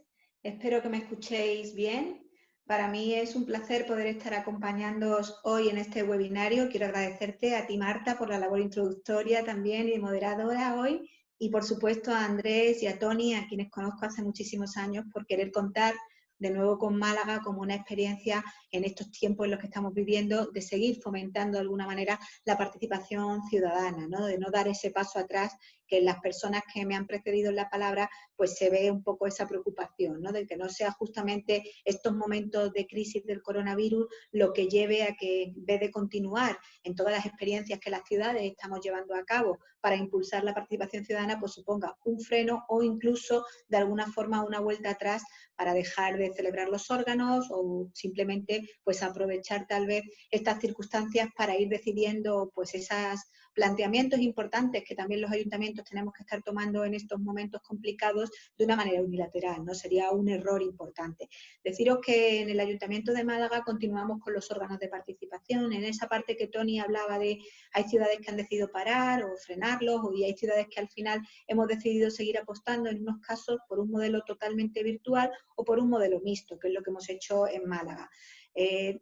espero que me escuchéis bien. Para mí es un placer poder estar acompañándoos hoy en este webinario. Quiero agradecerte a ti, Marta, por la labor introductoria también y de moderadora hoy, y por supuesto a Andrés y a Tony, a quienes conozco hace muchísimos años, por querer contar de nuevo con Málaga como una experiencia en estos tiempos en los que estamos viviendo, de seguir fomentando de alguna manera la participación ciudadana, ¿no?, de no dar ese paso atrás, que en las personas que me han precedido en la palabra pues se ve un poco esa preocupación, ¿no?, de que no sea justamente estos momentos de crisis del coronavirus lo que lleve a que, en vez de continuar en todas las experiencias que las ciudades estamos llevando a cabo para impulsar la participación ciudadana, pues suponga un freno o incluso de alguna forma una vuelta atrás para dejar de celebrar los órganos o simplemente pues aprovechar tal vez estas circunstancias para ir decidiendo pues esos planteamientos importantes que también los ayuntamientos tenemos que estar tomando en estos momentos complicados de una manera unilateral, ¿no? Sería un error importante. Deciros que en el Ayuntamiento de Málaga continuamos con los órganos de participación. En esa parte que Tony hablaba de hay ciudades que han decidido parar o frenarlos, y hay ciudades que al final hemos decidido seguir apostando en unos casos por un modelo totalmente virtual o por un modelo mixto, que es lo que hemos hecho en Málaga.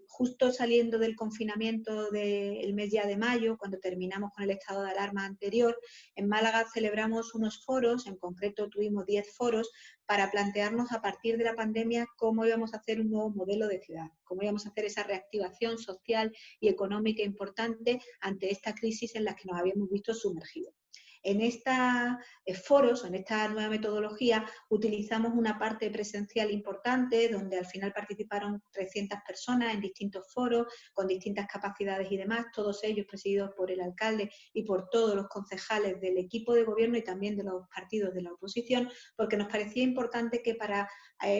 Justo saliendo del confinamiento del mes ya de mayo, cuando terminamos con el estado de alarma anterior, en Málaga celebramos unos foros, en concreto tuvimos 10 foros, para plantearnos a partir de la pandemia cómo íbamos a hacer un nuevo modelo de ciudad, cómo íbamos a hacer esa reactivación social y económica importante ante esta crisis en la que nos habíamos visto sumergidos. En estos foros, en esta nueva metodología, utilizamos una parte presencial importante, donde al final participaron 300 personas en distintos foros, con distintas capacidades y demás, todos ellos presididos por el alcalde y por todos los concejales del equipo de gobierno y también de los partidos de la oposición, porque nos parecía importante que para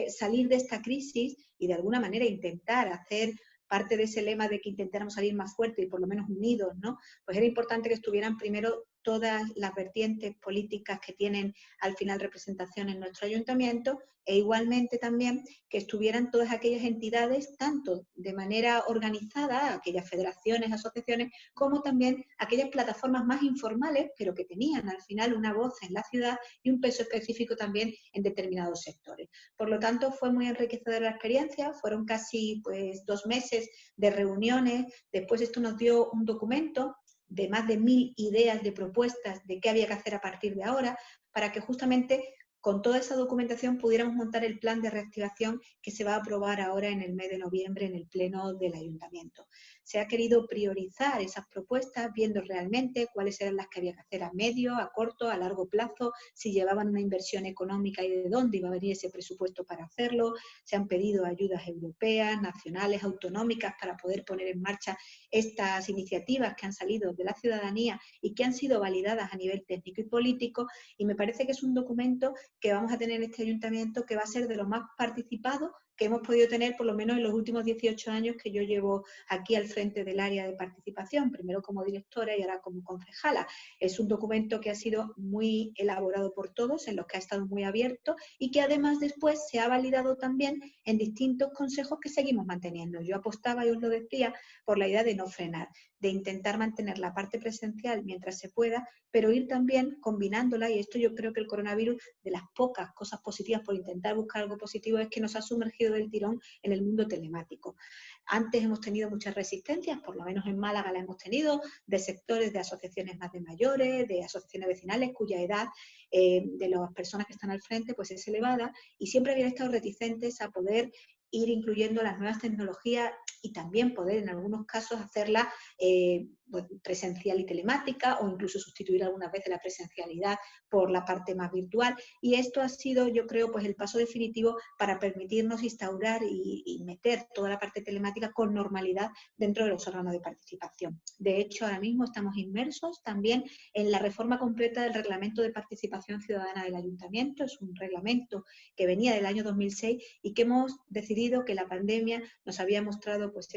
salir de esta crisis y de alguna manera intentar hacer parte de ese lema de que intentáramos salir más fuertes y por lo menos unidos, ¿no?, pues era importante que estuvieran primero todas las vertientes políticas que tienen al final representación en nuestro ayuntamiento, e igualmente también que estuvieran todas aquellas entidades, tanto de manera organizada, aquellas federaciones, asociaciones, como también aquellas plataformas más informales, pero que tenían al final una voz en la ciudad y un peso específico también en determinados sectores. Por lo tanto, fue muy enriquecedora la experiencia, fueron casi 2 meses de reuniones, después esto nos dio un documento de más de 1000 ideas, de propuestas de qué había que hacer a partir de ahora, para que justamente con toda esa documentación pudiéramos montar el plan de reactivación que se va a aprobar ahora en el mes de noviembre en el pleno del ayuntamiento. Se ha querido priorizar esas propuestas viendo realmente cuáles eran las que había que hacer a medio, a corto, a largo plazo, si llevaban una inversión económica y de dónde iba a venir ese presupuesto para hacerlo. Se han pedido ayudas europeas, nacionales, autonómicas para poder poner en marcha estas iniciativas que han salido de la ciudadanía y que han sido validadas a nivel técnico y político, y me parece que es un documento que vamos a tener en este ayuntamiento que va a ser de lo más participado que hemos podido tener por lo menos en los últimos 18 años que yo llevo aquí al frente del área de participación, primero como directora y ahora como concejala. Es un documento que ha sido muy elaborado por todos, en los que ha estado muy abierto y que además después se ha validado también en distintos consejos que seguimos manteniendo. Yo apostaba, y os lo decía, por la idea de no frenar, de intentar mantener la parte presencial mientras se pueda, pero ir también combinándola, y esto yo creo que el coronavirus, de las pocas cosas positivas por intentar buscar algo positivo, es que nos ha sumergido del tirón en el mundo telemático. Antes hemos tenido muchas resistencias, por lo menos en Málaga la hemos tenido, de sectores de asociaciones más de mayores, de asociaciones vecinales cuya edad de las personas que están al frente pues es elevada, y siempre habían estado reticentes a poder ir incluyendo las nuevas tecnologías y también poder en algunos casos hacerla presencial y telemática, o incluso sustituir algunas veces la presencialidad por la parte más virtual. Y esto ha sido, yo creo, pues el paso definitivo para permitirnos instaurar y meter toda la parte telemática con normalidad dentro de los órganos de participación. De hecho, ahora mismo estamos inmersos también en la reforma completa del Reglamento de Participación Ciudadana del Ayuntamiento. Es un reglamento que venía del año 2006 y que hemos decidido que la pandemia nos había mostrado, pues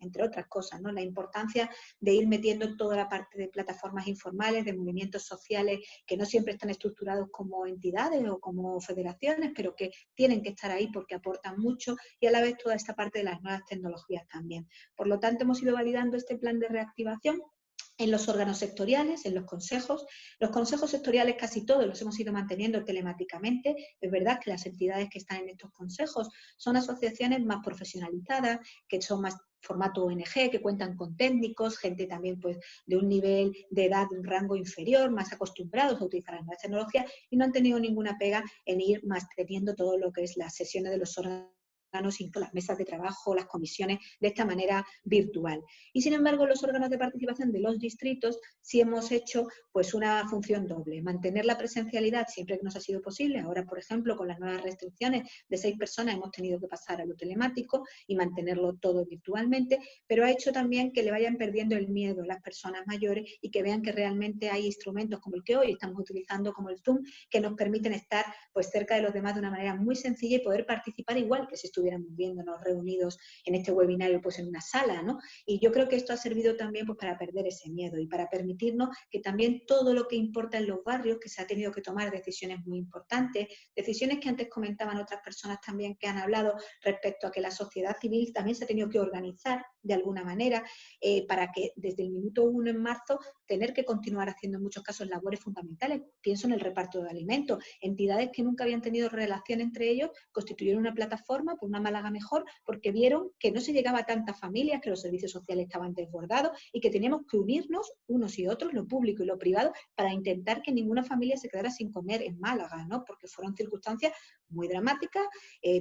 entre otras cosas, ¿no?, la importancia de ir metiendo toda la parte de plataformas informales, de movimientos sociales que no siempre están estructurados como entidades o como federaciones, pero que tienen que estar ahí porque aportan mucho, y a la vez toda esta parte de las nuevas tecnologías también. Por lo tanto, hemos ido validando este plan de reactivación en los órganos sectoriales, en los consejos. Los consejos sectoriales casi todos los hemos ido manteniendo telemáticamente. Es verdad que las entidades que están en estos consejos son asociaciones más profesionalizadas, que son más formato ONG, que cuentan con técnicos, gente también pues de un nivel de edad, de un rango inferior, más acostumbrados a utilizar las nuevas tecnologías, y no han tenido ninguna pega en ir manteniendo todo lo que es las sesiones de los órganos, las mesas de trabajo, las comisiones, de esta manera virtual. Y sin embargo, los órganos de participación de los distritos sí hemos hecho pues una función doble: mantener la presencialidad siempre que nos ha sido posible. Ahora, por ejemplo, con las nuevas restricciones de 6 personas hemos tenido que pasar a lo telemático y mantenerlo todo virtualmente, pero ha hecho también que le vayan perdiendo el miedo a las personas mayores y que vean que realmente hay instrumentos como el que hoy estamos utilizando, como el Zoom, que nos permiten estar pues cerca de los demás de una manera muy sencilla y poder participar igual que si estuviéramos viéndonos reunidos en este webinario pues en una sala, ¿no? Y yo creo que esto ha servido también pues para perder ese miedo y para permitirnos que también todo lo que importa en los barrios, que se ha tenido que tomar decisiones muy importantes, decisiones que antes comentaban otras personas también que han hablado respecto a que la sociedad civil también se ha tenido que organizar de alguna manera para que desde el minuto 1 en marzo tener que continuar haciendo en muchos casos labores fundamentales. Pienso en el reparto de alimentos. Entidades que nunca habían tenido relación entre ellos constituyeron una plataforma por una Málaga mejor, porque vieron que no se llegaba a tantas familias, que los servicios sociales estaban desbordados y que teníamos que unirnos unos y otros, lo público y lo privado, para intentar que ninguna familia se quedara sin comer en Málaga, ¿no? Porque fueron circunstancias muy dramáticas,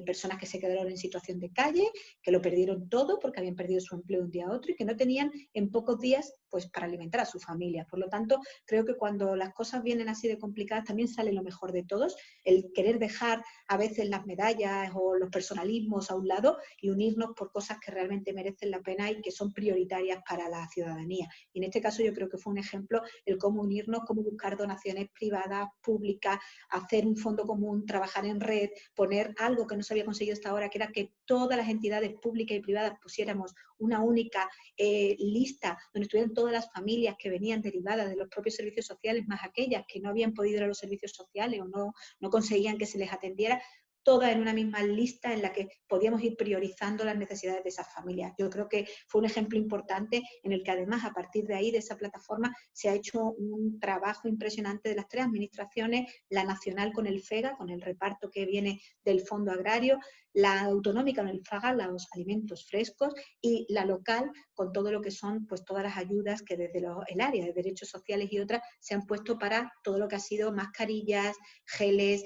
personas que se quedaron en situación de calle, que lo perdieron todo porque habían perdido su empleo de un día a otro y que no tenían en pocos días pues para alimentar a su familia. Por lo tanto, creo que cuando las cosas vienen así de complicadas también sale lo mejor de todos, el querer dejar a veces las medallas o los personalismos a un lado y unirnos por cosas que realmente merecen la pena y que son prioritarias para la ciudadanía. Y en este caso yo creo que fue un ejemplo el cómo unirnos, cómo buscar donaciones privadas, públicas, hacer un fondo común, trabajar en red, Internet, poner algo que no se había conseguido hasta ahora, que era que todas las entidades públicas y privadas pusiéramos una única lista donde estuvieran todas las familias que venían derivadas de los propios servicios sociales, más aquellas que no habían podido ir a los servicios sociales o no conseguían que se les atendiera, todas en una misma lista en la que podíamos ir priorizando las necesidades de esas familias. Yo creo que fue un ejemplo importante en el que además a partir de ahí, de esa plataforma, se ha hecho un trabajo impresionante de las tres administraciones, la nacional con el FEGA, con el reparto que viene del Fondo Agrario, la autonómica con el FAGA, los alimentos frescos, y la local con todo lo que son pues todas las ayudas que desde el área de derechos sociales y otras se han puesto para todo lo que ha sido mascarillas, geles,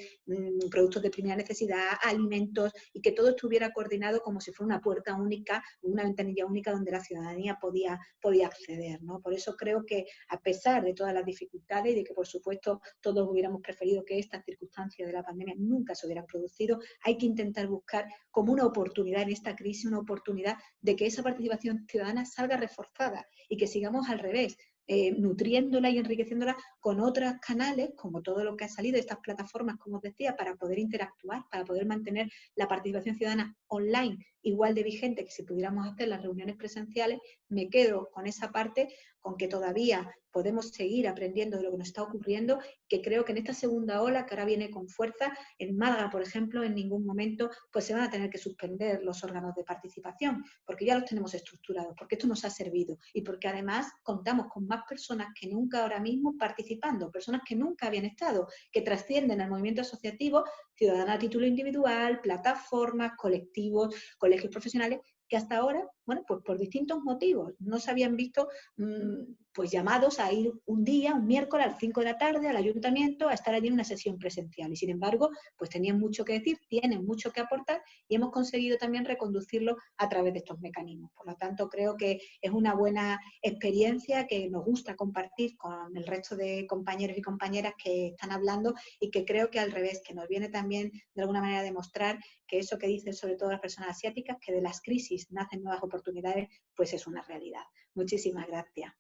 productos de primera necesidad, alimentos, y que todo estuviera coordinado como si fuera una puerta única, una ventanilla única donde la ciudadanía podía acceder, ¿no? Por eso creo que a pesar de todas las dificultades y de que por supuesto todos hubiéramos preferido que estas circunstancias de la pandemia nunca se hubieran producido, hay que intentar buscar como una oportunidad en esta crisis, una oportunidad de que esa participación ciudadana salga reforzada y que sigamos al revés, nutriéndola y enriqueciéndola con otros canales, como todo lo que ha salido de estas plataformas, como os decía, para poder interactuar, para poder mantener la participación ciudadana online igual de vigente que si pudiéramos hacer las reuniones presenciales. Me quedo con esa parte, con que todavía podemos seguir aprendiendo de lo que nos está ocurriendo, que creo que en esta segunda ola, que ahora viene con fuerza, en Málaga, por ejemplo, en ningún momento pues se van a tener que suspender los órganos de participación, porque ya los tenemos estructurados, porque esto nos ha servido y porque además contamos con más personas que nunca ahora mismo participando, personas que nunca habían estado, que trascienden al movimiento asociativo, ciudadana a título individual, plataformas, colectivos, colegios profesionales, que hasta ahora, bueno, pues por distintos motivos no se habían visto pues llamados a ir un día, un miércoles a las 5 de la tarde al ayuntamiento a estar allí en una sesión presencial, y sin embargo pues tenían mucho que decir, tienen mucho que aportar, y hemos conseguido también reconducirlo a través de estos mecanismos. Por lo tanto, creo que es una buena experiencia que nos gusta compartir con el resto de compañeros y compañeras que están hablando, y que creo que al revés, que nos viene también de alguna manera a demostrar que eso que dicen sobre todo las personas asiáticas, que de las crisis nacen nuevas oportunidades, pues es una realidad. Muchísimas gracias.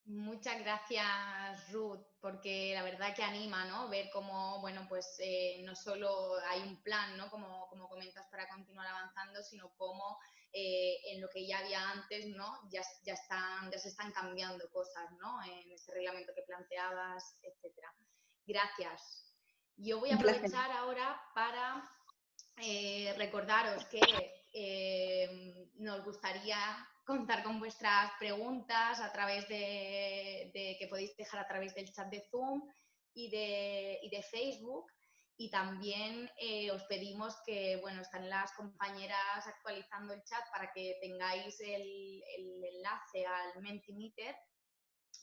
Muchas gracias, Ruth, porque la verdad que anima, ¿no? Ver cómo, bueno, pues no solo hay un plan, ¿no? Como comentas, para continuar avanzando, sino cómo en lo que ya había antes, ¿no? Ya se están cambiando cosas, ¿no? En este reglamento que planteabas, etcétera. Gracias. Yo voy a aprovechar ahora para recordaros que nos gustaría contar con vuestras preguntas a través de que podéis dejar a través del chat de Zoom y de Facebook. Y también os pedimos que, bueno, están las compañeras actualizando el chat para que tengáis el enlace al Mentimeter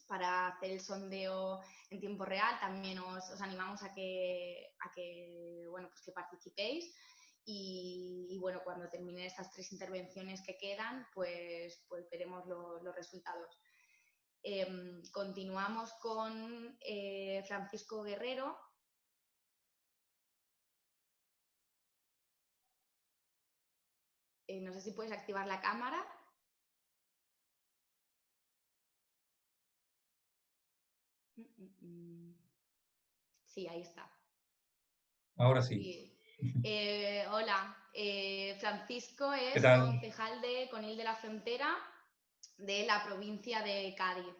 para hacer el sondeo en tiempo real. También os animamos a que bueno, pues que participéis. Y bueno, cuando terminen estas 3 intervenciones que quedan, pues veremos los resultados. Continuamos con Francisco Guerrero. No sé si puedes activar la cámara. Sí, ahí está. Ahora sí. Hola, Francisco es concejal de Conil de la Frontera de la provincia de Cádiz.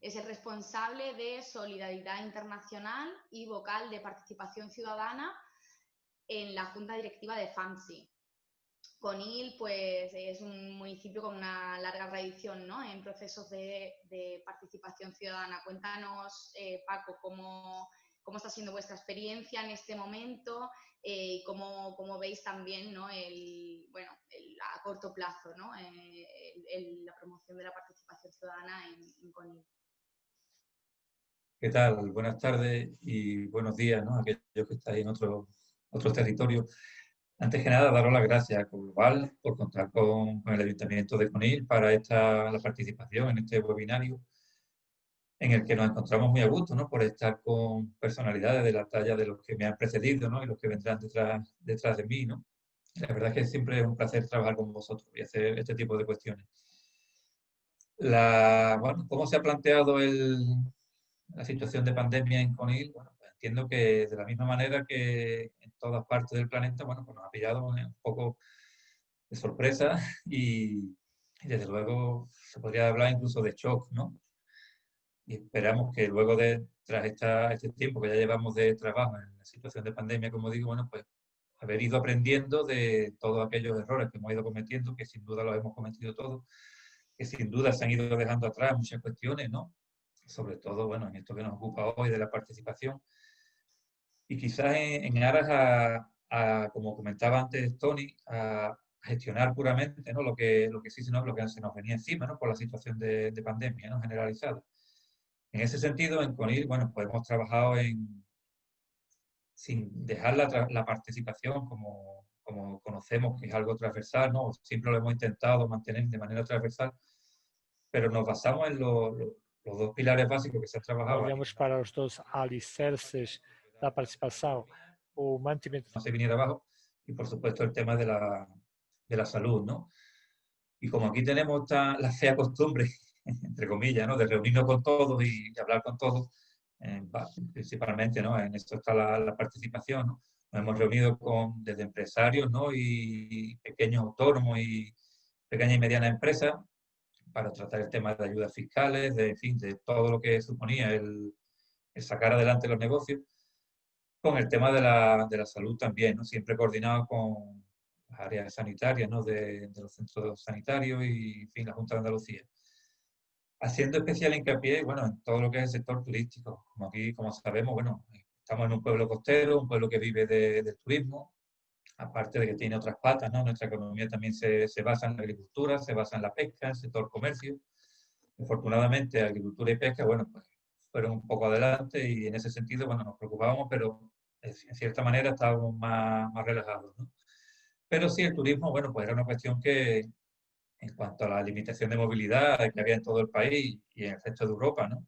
Es el responsable de Solidaridad Internacional y vocal de Participación Ciudadana en la Junta Directiva de FAMSI. Conil, pues, es un municipio con una larga tradición, ¿no?, en procesos de participación ciudadana. Cuéntanos, Paco, cómo está siendo vuestra experiencia en este momento y cómo veis también, ¿no?, a corto plazo, ¿no?, la promoción de la participación ciudadana en Conil. ¿Qué tal? Buenas tardes y buenos días, ¿no?, a aquellos que estáis en otros territorios. Antes que nada, daros las gracias a Global por contar con el Ayuntamiento de Conil para la participación en este webinario, en el que nos encontramos muy a gusto, ¿no?, por estar con personalidades de la talla de los que me han precedido, ¿no?, y los que vendrán detrás de mí, ¿no? La verdad es que siempre es un placer trabajar con vosotros y hacer este tipo de cuestiones. Bueno, ¿cómo se ha planteado la situación de pandemia en Conil? Bueno, pues entiendo que de la misma manera que en todas partes del planeta, bueno, pues nos ha pillado un poco de sorpresa y desde luego se podría hablar incluso de shock, ¿no? Y esperamos que luego tras este tiempo que ya llevamos de trabajo en la situación de pandemia, como digo, bueno, pues haber ido aprendiendo de todos aquellos errores que hemos ido cometiendo, que sin duda los hemos cometido todos, que sin duda se han ido dejando atrás muchas cuestiones, ¿no? Sobre todo, bueno, en esto que nos ocupa hoy de la participación. Y quizás en aras como comentaba antes Tony, a gestionar puramente, ¿no? Lo que sí lo que se nos venía encima, ¿no? Por la situación de pandemia, ¿no? Generalizada. En ese sentido, en CONIL, bueno, pues hemos trabajado sin dejar la participación como conocemos que es algo transversal, ¿no? Siempre lo hemos intentado mantener de manera transversal, pero nos basamos en los dos pilares básicos que se han trabajado. Olhamos para os dois alicerces da participação, o mantimento. No se viniera abajo, y por supuesto el tema de la salud, ¿no? Y como aquí tenemos la fea costumbre, entre comillas, ¿no? De reunirnos con todos y hablar con todos, principalmente, ¿no? En esto está la participación, ¿no? Nos hemos reunido desde empresarios, ¿no? Y pequeños autónomos y pequeñas y medianas empresas para tratar el tema de ayudas fiscales, en fin, de todo lo que suponía el sacar adelante los negocios, con el tema de la salud también, ¿no? Siempre coordinado con las áreas sanitarias, ¿no? De los centros sanitarios y, en fin, la Junta de Andalucía. Haciendo especial hincapié, bueno, en todo lo que es el sector turístico. Como aquí, como sabemos, bueno, estamos en un pueblo costero, un pueblo que vive del turismo, aparte de que tiene otras patas, ¿no? Nuestra economía también se basa en la agricultura, se basa en la pesca, en el sector comercio. Afortunadamente, agricultura y pesca, bueno, pues fueron un poco adelante y en ese sentido, bueno, nos preocupábamos, pero en cierta manera estábamos más relajados, ¿no? Pero sí, el turismo, bueno, pues era una cuestión que, en cuanto a la limitación de movilidad que había en todo el país y en el resto de Europa, ¿no?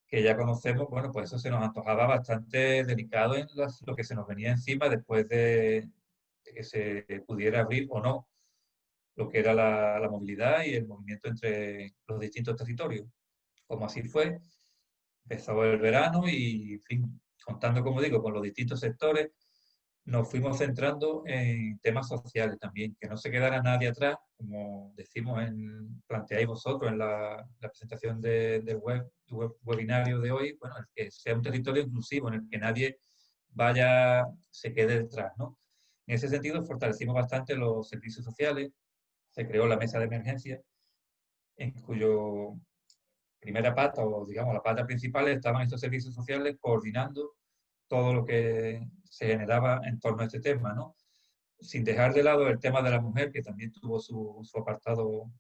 Que ya conocemos, bueno, pues eso se nos antojaba bastante delicado en lo que se nos venía encima después de que se pudiera abrir o no lo que era la movilidad y el movimiento entre los distintos territorios. Como así fue, empezó el verano y, en fin, contando, como digo, con los distintos sectores, nos fuimos centrando en temas sociales también, que no se quedara nadie atrás, como decimos, planteáis vosotros en la presentación del webinario de hoy, bueno, el que sea un territorio inclusivo, en el que nadie se quede detrás, ¿no? En ese sentido, fortalecimos bastante los servicios sociales, se creó la mesa de emergencia, en cuyo primera pata, o digamos la pata principal, estaban estos servicios sociales coordinando todo lo que se generaba en torno a este tema, ¿no? Sin dejar de lado el tema de la mujer, que también tuvo su apartado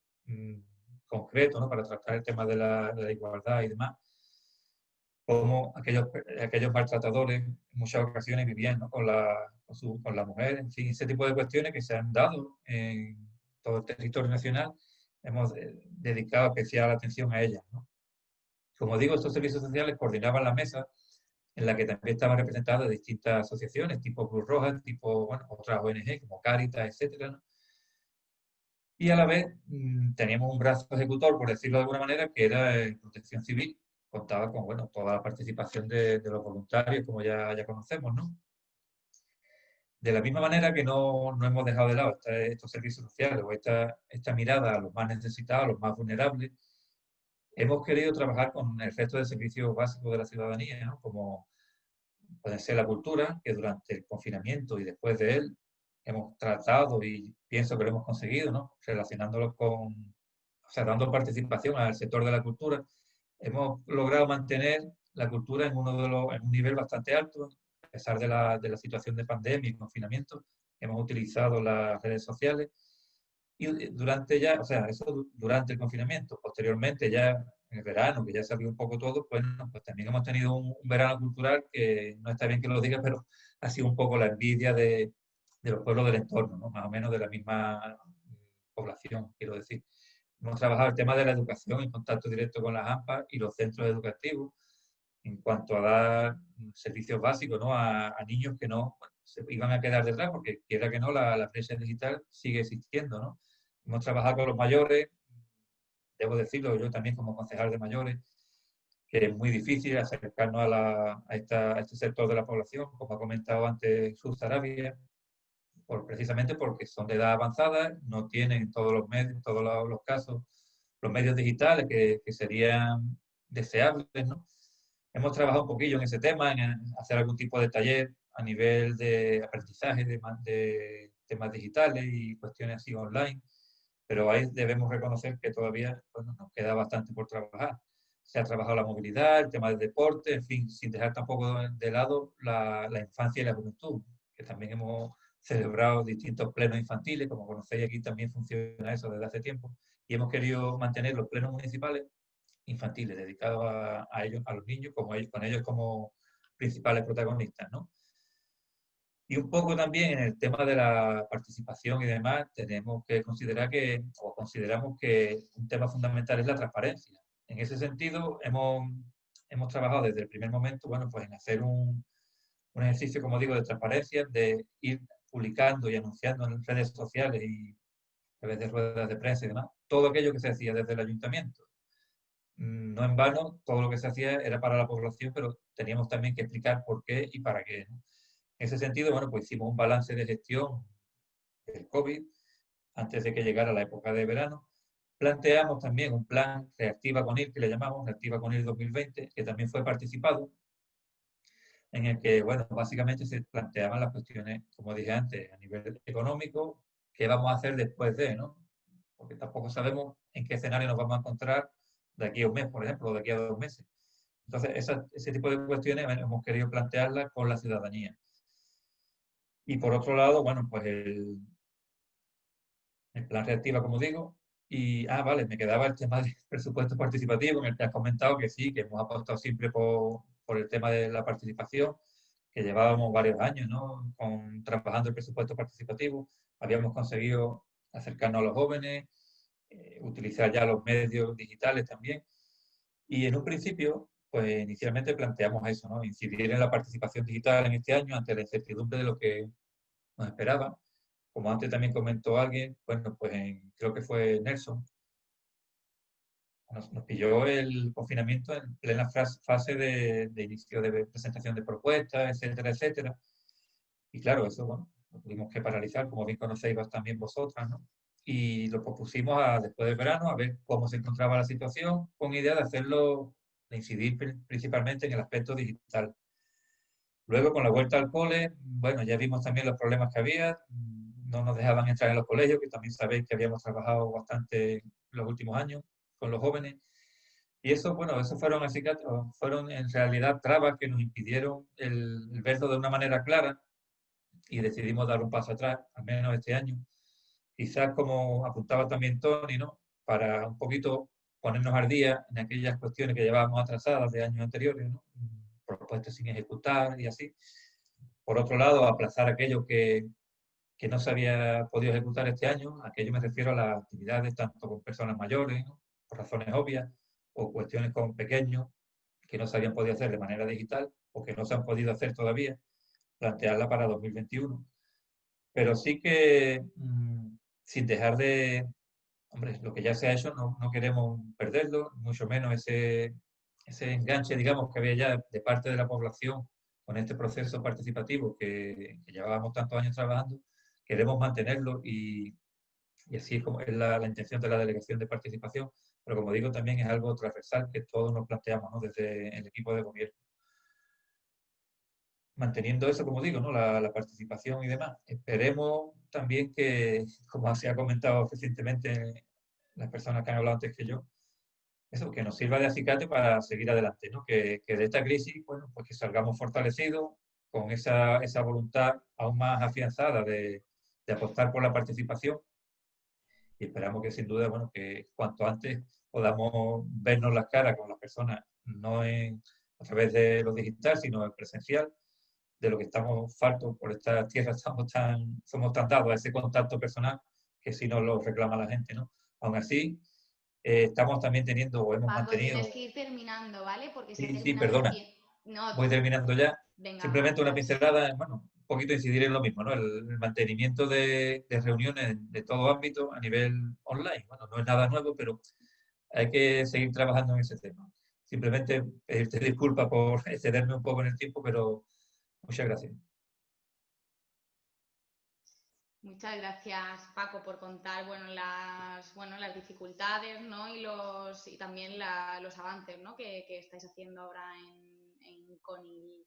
concreto, ¿no? Para tratar el tema de la igualdad y demás, como aquellos maltratadores en muchas ocasiones vivían, ¿no? con la mujer, en fin, ese tipo de cuestiones que se han dado en todo el territorio nacional, hemos dedicado especial atención a ellas, ¿no? Como digo, estos servicios sociales coordinaban la mesa, en la que también estaban representadas distintas asociaciones, tipo Cruz Roja, tipo, bueno, otras ONG como Cáritas, etcétera, ¿no? Y a la vez teníamos un brazo ejecutor, por decirlo de alguna manera, que era Protección Civil. Contaba con, bueno, toda la participación de los voluntarios, como ya conocemos, ¿no? De la misma manera que no hemos dejado de lado estos servicios sociales o esta mirada a los más necesitados, a los más vulnerables, hemos querido trabajar con el resto de servicios básicos de la ciudadanía, ¿no? Como puede ser la cultura, que durante el confinamiento y después de él hemos tratado, y pienso que lo hemos conseguido, ¿no? Relacionándolo dando participación al sector de la cultura, hemos logrado mantener la cultura en un nivel bastante alto, a pesar de la situación de pandemia y confinamiento. Hemos utilizado las redes sociales y durante el confinamiento. Posteriormente, ya en el verano, que ya se abrió un poco todo, pues también hemos tenido un verano cultural que no está bien que lo diga, pero ha sido un poco la envidia de los pueblos del entorno, ¿no? Más o menos de la misma población, quiero decir. Hemos trabajado el tema de la educación en contacto directo con las AMPA y los centros educativos en cuanto a dar servicios básicos, ¿no? a niños que no se iban a quedar detrás, porque quiera que no, la brecha digital sigue existiendo, ¿no? Hemos trabajado con los mayores, debo decirlo, yo también como concejal de mayores, que es muy difícil acercarnos a este sector de la población, como ha comentado antes Sus Sarabia, precisamente porque son de edad avanzada, no tienen todos los medios, todos los casos, los medios digitales que serían deseables, ¿no? Hemos trabajado un poquillo en ese tema, en hacer algún tipo de taller a nivel de aprendizaje de temas digitales y cuestiones así online, pero ahí debemos reconocer que todavía, bueno, nos queda bastante por trabajar. Se ha trabajado la movilidad, el tema del deporte, en fin, sin dejar tampoco de lado la infancia y la juventud, que también hemos celebrado distintos plenos infantiles, como conocéis aquí también funciona eso desde hace tiempo, y hemos querido mantener los plenos municipales infantiles, dedicados a ellos, a los niños, con ellos como principales protagonistas, ¿no? Y un poco también en el tema de la participación y demás, tenemos que considerar o consideramos que un tema fundamental es la transparencia. En ese sentido, hemos trabajado desde el primer momento, bueno, pues en hacer un ejercicio, como digo, de transparencia, de ir publicando y anunciando en redes sociales y a través de ruedas de prensa y demás, todo aquello que se hacía desde el ayuntamiento. No en vano, todo lo que se hacía era para la población, pero teníamos también que explicar por qué y para qué, ¿no? En ese sentido, bueno, pues hicimos un balance de gestión del COVID antes de que llegara la época de verano. Planteamos también un plan Reactiva Conil, que le llamamos Reactiva Conil 2020, que también fue participado, en el que, bueno, básicamente se planteaban las cuestiones, como dije antes, a nivel económico, qué vamos a hacer después de, ¿no? Porque tampoco sabemos en qué escenario nos vamos a encontrar de aquí a un mes, por ejemplo, o de aquí a 2 meses. Entonces, ese tipo de cuestiones hemos querido plantearlas con la ciudadanía. Y por otro lado, bueno, pues el plan Reactiva, como digo, y, vale, me quedaba el tema del presupuesto participativo, en el que has comentado que sí, que hemos apostado siempre por el tema de la participación, que llevábamos varios años, ¿no? Trabajando el presupuesto participativo, habíamos conseguido acercarnos a los jóvenes, utilizar ya los medios digitales también, y en un principio, pues inicialmente planteamos eso, ¿no? Incidir en la participación digital en este año ante la incertidumbre de lo que nos esperaba. Como antes también comentó alguien, bueno, pues creo que fue Nelson, nos pilló el confinamiento en plena fase de inicio de presentación de propuestas, etcétera, etcétera. Y claro, eso, bueno, lo tuvimos que paralizar, como bien conocéis también vosotras, ¿no? Y lo pospusimos después del verano, a ver cómo se encontraba la situación, con idea de hacerlo, de incidir principalmente en el aspecto digital. Luego, con la vuelta al cole, bueno, ya vimos también los problemas que había, no nos dejaban entrar en los colegios, que también sabéis que habíamos trabajado bastante en los últimos años con los jóvenes. Y eso, bueno, eso fueron en realidad trabas que nos impidieron el verlo de una manera clara y decidimos dar un paso atrás, al menos este año. Quizás, como apuntaba también Tony, ¿no? Para un poquito ponernos al día en aquellas cuestiones que llevábamos atrasadas de años anteriores, ¿no? Propuestas sin ejecutar y así. Por otro lado, aplazar aquello que no se había podido ejecutar este año, aquello me refiero a las actividades tanto con personas mayores, ¿no? Por razones obvias, o cuestiones con pequeños que no se habían podido hacer de manera digital o que no se han podido hacer todavía, plantearla para 2021. Pero sí que, sin dejar de, hombre, lo que ya se ha hecho no queremos perderlo, mucho menos ese enganche, digamos, que había ya de parte de la población con este proceso participativo que llevábamos tantos años trabajando, queremos mantenerlo y así es como es la intención de la delegación de participación, pero como digo, también es algo transversal que todos nos planteamos, ¿no? Desde el equipo de gobierno. Manteniendo eso, como digo, ¿no? La participación y demás. Esperemos también que, como se ha comentado recientemente las personas que han hablado antes que yo, eso, que nos sirva de acicate para seguir adelante, ¿no? Que de esta crisis, bueno, pues que salgamos fortalecidos, con esa voluntad aún más afianzada de apostar por la participación, y esperamos que sin duda, bueno, que cuanto antes podamos vernos las caras con las personas, no a través de lo digital, sino en presencial, de lo que estamos fartos por esta tierra, somos tan dados a ese contacto personal que si no lo reclama la gente, ¿no? Aún así, estamos también teniendo, o hemos Paco, mantenido... tienes que ir terminando, ¿vale? Porque se ha Sí, terminado el perdona. tiempo. No, Voy terminando ya. venga, Simplemente una vas. pincelada, bueno, un poquito incidir en lo mismo, ¿no? El mantenimiento de reuniones de todo ámbito a nivel online. Bueno, no es nada nuevo, pero hay que seguir trabajando en ese tema. simplemente pedirte disculpas por excederme un poco en el tiempo, pero muchas gracias. Muchas gracias, Paco, por contar las dificultades, ¿no? y también los avances, ¿no? que estáis haciendo ahora en CONIL.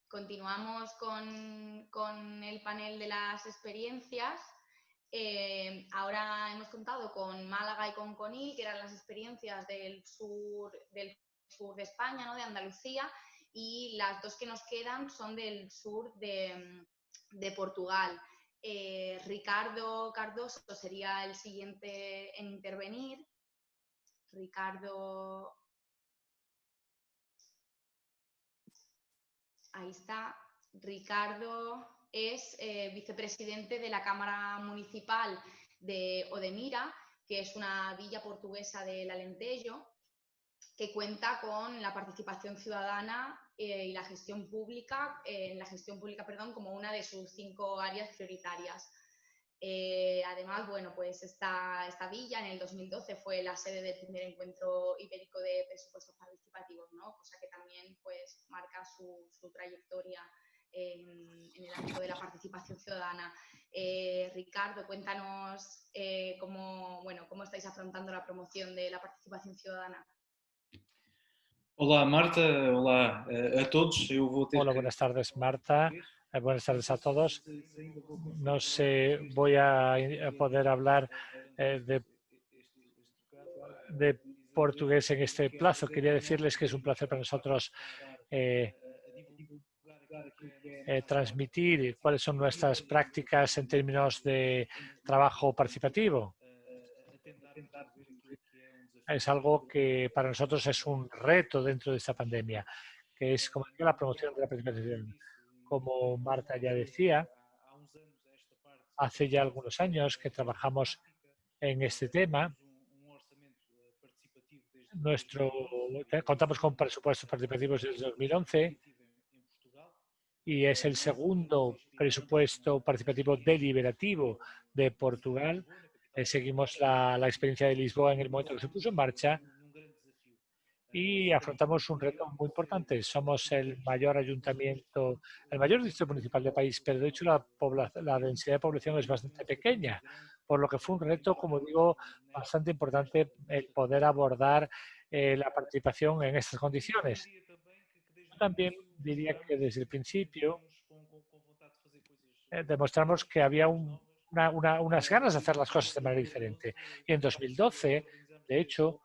Continuamos con el panel de las experiencias. Ahora hemos contado con Málaga y con CONIL, que eran las experiencias del sur de España, ¿no? De Andalucía, y las dos que nos quedan son del sur de Portugal. Ricardo Cardoso sería el siguiente en intervenir. Ricardo, ahí está. Ricardo es vicepresidente de la Cámara Municipal de Odemira, que es una villa portuguesa del Alentejo, que cuenta con la participación ciudadana y la gestión pública, como una de sus 5 áreas prioritarias. Además, bueno, pues esta villa en el 2012 fue la sede del primer encuentro ibérico de presupuestos participativos, ¿no? Cosa que también pues marca su trayectoria en el ámbito de la participación ciudadana. Ricardo, cuéntanos cómo estáis afrontando la promoción de la participación ciudadana. Hola Marta, hola a todos. Hola, buenas tardes Marta, buenas tardes a todos. No sé, voy a poder hablar de portugués en este plazo. Quería decirles que es un placer para nosotros transmitir cuáles son nuestras prácticas en términos de trabajo participativo. Es algo que para nosotros es un reto dentro de esta pandemia, que es, como decía, la promoción de la participación. Como Marta ya decía, hace ya algunos años que trabajamos en este tema. Contamos con presupuestos participativos desde 2011 y es el segundo presupuesto participativo deliberativo de Portugal. Seguimos la experiencia de Lisboa en el momento que se puso en marcha y afrontamos un reto muy importante. Somos el mayor ayuntamiento, el mayor distrito municipal del país, pero de hecho la densidad de población es bastante pequeña, por lo que fue un reto, como digo, bastante importante el poder abordar la participación en estas condiciones. Yo también diría que desde el principio demostramos que había unas ganas de hacer las cosas de manera diferente. Y en 2012, de hecho,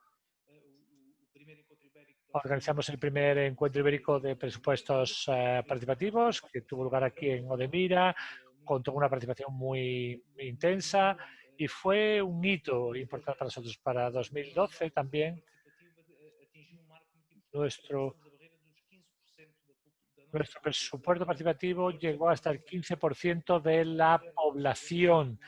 organizamos el primer encuentro ibérico de presupuestos participativos que tuvo lugar aquí en Odemira, contó con una participación muy intensa y fue un hito importante para nosotros. Para 2012 también nuestro presupuesto participativo llegó hasta el 15% de la población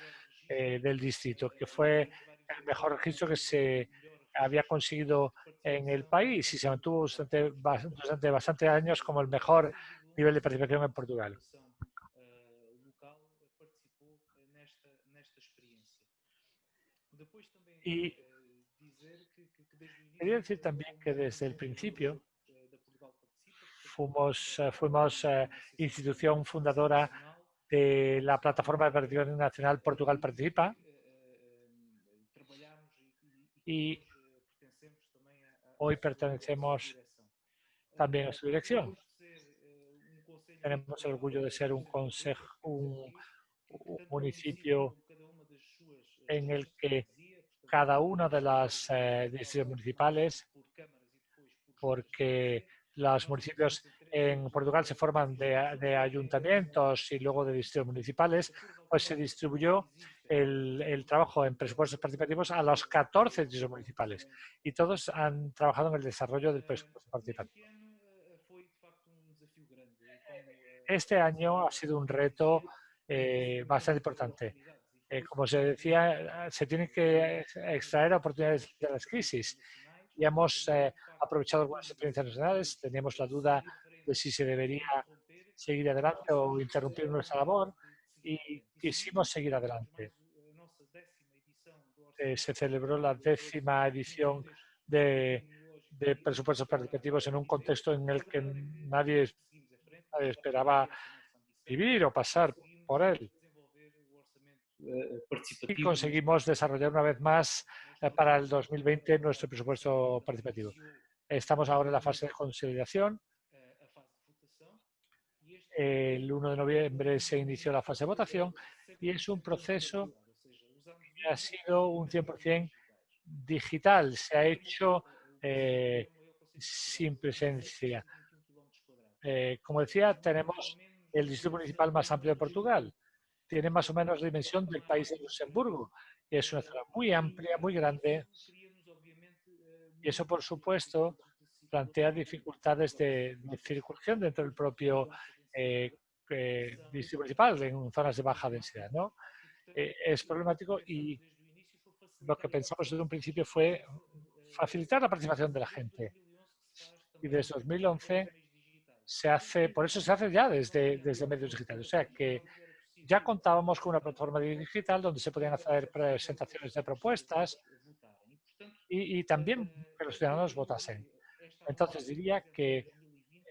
del distrito, que fue el mejor registro que se había conseguido en el país y se mantuvo durante bastantes años como el mejor nivel de participación en Portugal. Y quería decir también que desde el principio fuimos institución fundadora de la plataforma de participación nacional Portugal Participa y hoy pertenecemos también a su dirección. Tenemos el orgullo de ser un municipio en el que cada una de las distritos municipales, porque los municipios en Portugal se forman de ayuntamientos y luego de distritos municipales, pues se distribuyó el trabajo en presupuestos participativos a los 14 distritos municipales y todos han trabajado en el desarrollo del presupuesto participativo. Este año ha sido un reto bastante importante. Como se decía, se tienen que extraer oportunidades de las crisis y hemos aprovechado algunas experiencias nacionales. Teníamos la duda de si se debería seguir adelante o interrumpir nuestra labor y quisimos seguir adelante. Se celebró la 10ª edición de de presupuestos participativos en un contexto en el que nadie esperaba vivir o pasar por él. Y conseguimos desarrollar una vez más para el 2020 nuestro presupuesto participativo. Estamos ahora en la fase de consolidación. El 1 de noviembre se inició la fase de votación y es un proceso que ha sido un 100% digital. Se ha hecho sin presencia. Como decía, tenemos el distrito municipal más amplio de Portugal. Tiene más o menos la dimensión del país de Luxemburgo. Y es una zona muy amplia, muy grande. Y eso, por supuesto, plantea dificultades de circulación dentro del propio distrito municipal, en zonas de baja densidad, ¿no? Es problemático y lo que pensamos desde un principio fue facilitar la participación de la gente. Y desde 2011 se hace, por eso se hace ya desde medios digitales. O sea que ya contábamos con una plataforma digital donde se podían hacer presentaciones de propuestas y también que los ciudadanos votasen. Entonces diría que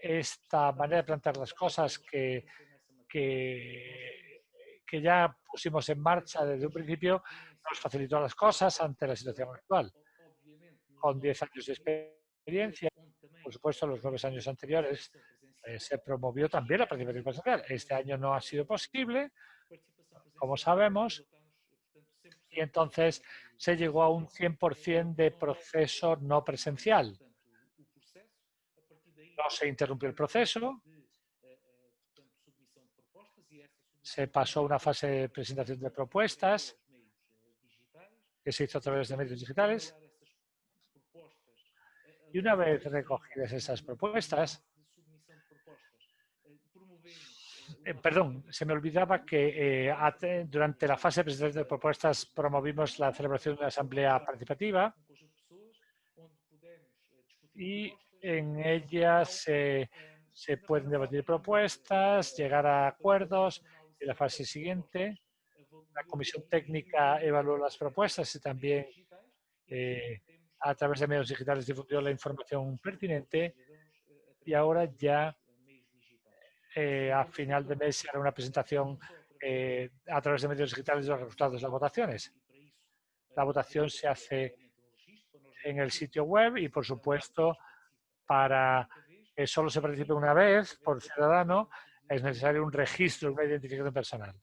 esta manera de plantear las cosas que ya pusimos en marcha desde un principio nos facilitó las cosas ante la situación actual. Con 10 años de experiencia, por supuesto, los 9 años anteriores se promovió también la participación social. Este año no ha sido posible, como sabemos, y entonces se llegó a un 100% de proceso no presencial. No se interrumpió el proceso, se pasó a una fase de presentación de propuestas que se hizo a través de medios digitales. Y una vez recogidas esas propuestas, perdón, se me olvidaba que durante la fase de presentación de propuestas promovimos la celebración de una asamblea participativa y en ella se pueden debatir propuestas, llegar a acuerdos. En la fase siguiente, la comisión técnica evaluó las propuestas y también a través de medios digitales difundió la información pertinente y ahora ya a final de mes se hará una presentación a través de medios digitales de los resultados de las votaciones. La votación se hace en el sitio web y, por supuesto, para que solo se participe una vez por ciudadano, es necesario un registro, una identificación personal.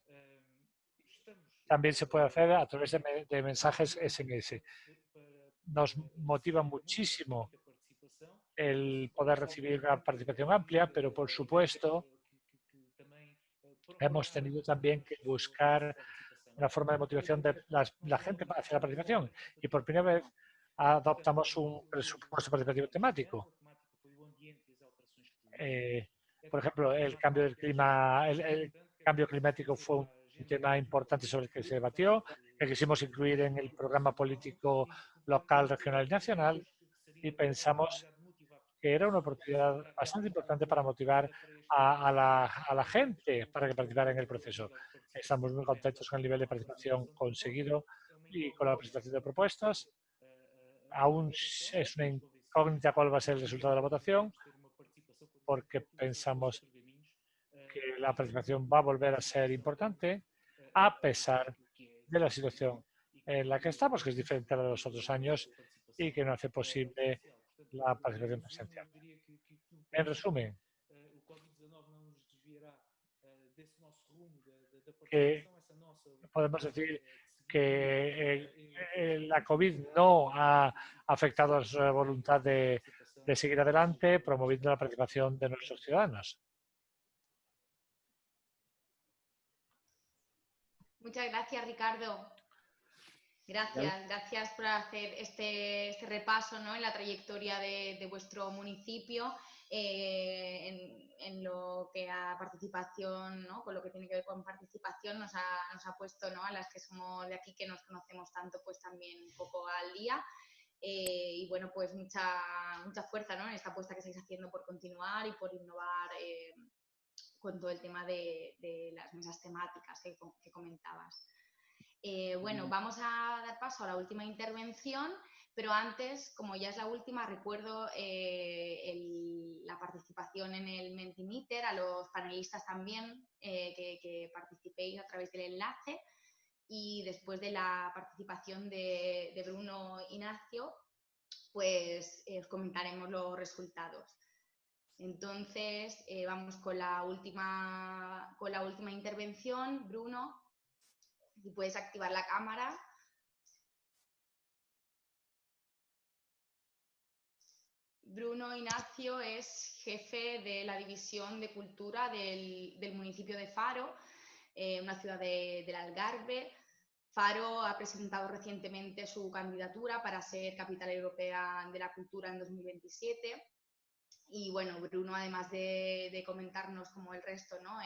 También se puede hacer a través de mensajes SMS. Nos motiva muchísimo el poder recibir una participación amplia, pero por supuesto hemos tenido también que buscar una forma de motivación de la gente hacia la participación y por primera vez adoptamos un presupuesto participativo temático. Por ejemplo, el cambio del clima, el cambio climático fue un tema importante sobre el que se debatió, que quisimos incluir en el programa político local, regional y nacional y pensamos que era una oportunidad bastante importante para motivar a la gente para que participara en el proceso. Estamos muy contentos con el nivel de participación conseguido y con la presentación de propuestas. Aún es una incógnita cuál va a ser el resultado de la votación, porque pensamos que la participación va a volver a ser importante a pesar de la situación en la que estamos, que es diferente a la de los otros años y que no hace posible la participación presencial. En resumen, que podemos decir que la COVID no ha afectado a nuestra voluntad de seguir adelante promoviendo la participación de nuestros ciudadanos. Muchas gracias, Ricardo. Gracias por hacer este repaso, ¿no?, en la trayectoria de vuestro municipio, en lo que a participación, ¿no?, con lo que tiene que ver con participación, nos ha puesto, ¿no?, a las que somos de aquí, que nos conocemos tanto, pues también un poco al día. Y bueno, pues mucha fuerza, ¿no?, en esta apuesta que estáis haciendo por continuar y por innovar con todo el tema de las mesas temáticas que comentabas. Bueno, vamos a dar paso a la última intervención, Pero antes, como ya es la última, recuerdo la participación en el Mentimeter, a los panelistas también que participéis a través del enlace, y después de la participación de Bruno Ignacio, pues os comentaremos los resultados. Entonces, vamos con la última intervención. Bruno, si puedes activar la cámara. Bruno Ignacio es jefe de la División de Cultura del municipio de Faro, una ciudad del Algarve. Faro ha presentado recientemente su candidatura para ser Capital Europea de la Cultura en 2027. Y bueno, Bruno, además de comentarnos como el resto, ¿no?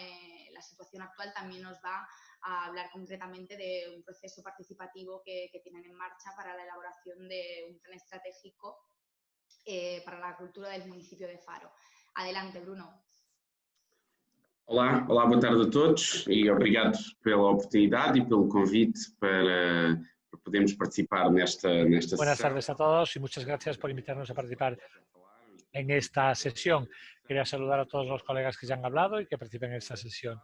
La situación actual, también nos va a hablar concretamente de un proceso participativo que tienen en marcha para la elaboración de un plan estratégico para la cultura del municipio de Faro. Adelante, Bruno. Olá, boa tarde a todos e obrigado pela oportunidade e pelo convite para podermos participar nesta Buenas sesión. tardes a todos y muchas gracias por invitarnos a participar en esta sesión. Quería saludar a todos los colegas que ya han hablado y que participen en esta sesión.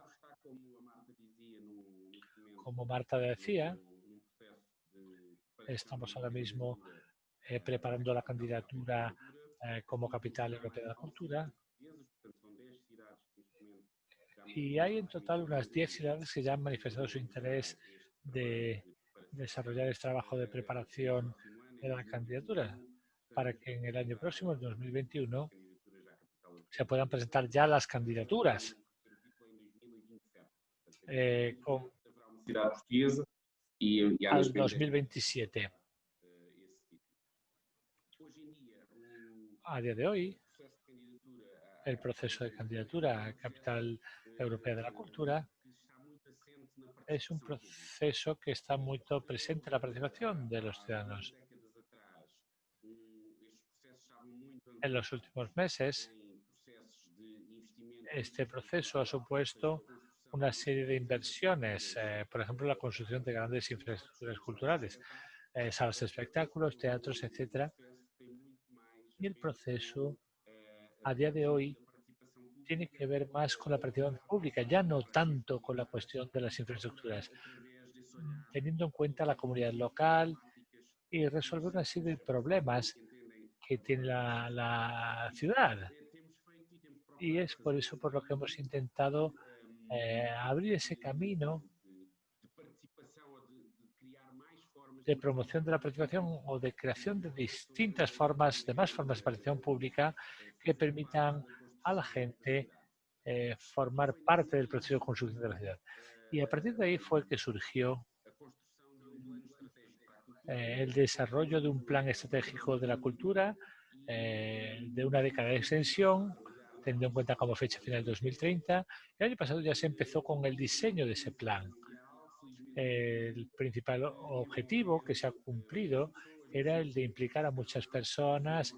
Como Marta decía, estamos ahora mismo preparando la candidatura como Capital Europea de la Cultura. Y hay en total unas 10 ciudades que ya han manifestado su interés de desarrollar este trabajo de preparación de la candidatura para que en el año próximo, en 2021, se puedan presentar ya las candidaturas al 2027. A día de hoy, el proceso de candidatura a Capital Europea de la Cultura es un proceso que está muy presente en la participación de los ciudadanos. En los últimos meses, este proceso ha supuesto una serie de inversiones, por ejemplo, la construcción de grandes infraestructuras culturales, salas de espectáculos, teatros, etc. Y el proceso, a día de hoy, tiene que ver más con la participación pública, ya no tanto con la cuestión de las infraestructuras, teniendo en cuenta la comunidad local y resolver una serie de problemas que tiene la ciudad. Y es por eso por lo que hemos intentado abrir ese camino de promoción de la participación o de creación de distintas formas, de más formas de participación pública que permitan a la gente formar parte del proceso de construcción de la ciudad. Y a partir de ahí fue que surgió el desarrollo de un plan estratégico de la cultura de una década de extensión, teniendo en cuenta como fecha final 2030. El año pasado ya se empezó con el diseño de ese plan. El principal objetivo que se ha cumplido era el de implicar a muchas personas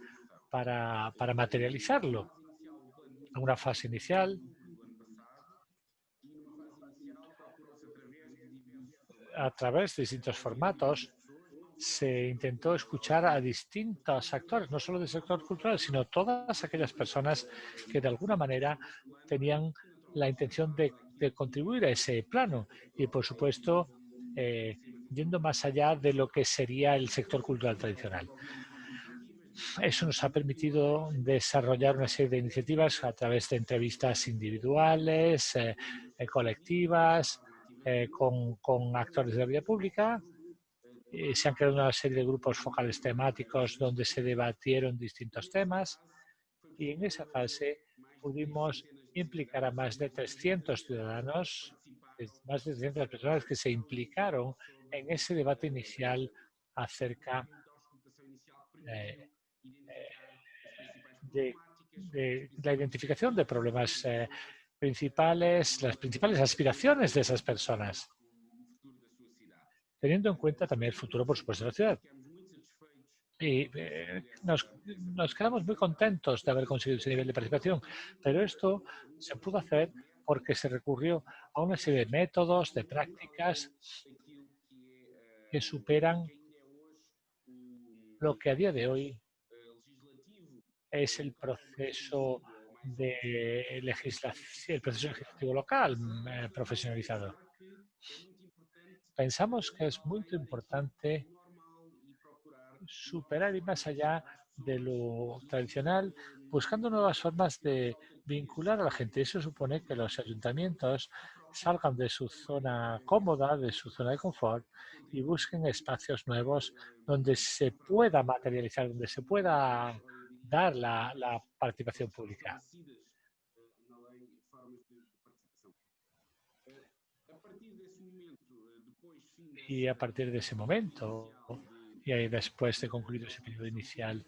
para materializarlo. En una fase inicial, a través de distintos formatos, se intentó escuchar a distintos actores, no solo del sector cultural, sino todas aquellas personas que de alguna manera tenían la intención de contribuir a ese plano y, por supuesto, yendo más allá de lo que sería el sector cultural tradicional. Eso nos ha permitido desarrollar una serie de iniciativas a través de entrevistas individuales, colectivas, con actores de la vida pública. Se han creado una serie de grupos focales temáticos donde se debatieron distintos temas y en esa fase pudimos implicar a más de 300 ciudadanos, más de 300 personas que se implicaron en ese debate inicial acerca de la identificación de problemas principales, las principales aspiraciones de esas personas, teniendo en cuenta también el futuro, por supuesto, de la ciudad. Y nos quedamos muy contentos de haber conseguido ese nivel de participación, pero esto se pudo hacer porque se recurrió a una serie de métodos, de prácticas que superan lo que a día de hoy es el proceso de legislación, el proceso legislativo local profesionalizado. Pensamos que es muy importante superar y más allá de lo tradicional, buscando nuevas formas de vincular a la gente. Eso supone que los ayuntamientos salgan de su zona cómoda, de su zona de confort y busquen espacios nuevos donde se pueda materializar, donde se pueda dar la participación pública. Y a partir de ese momento, y ahí después de concluir ese periodo inicial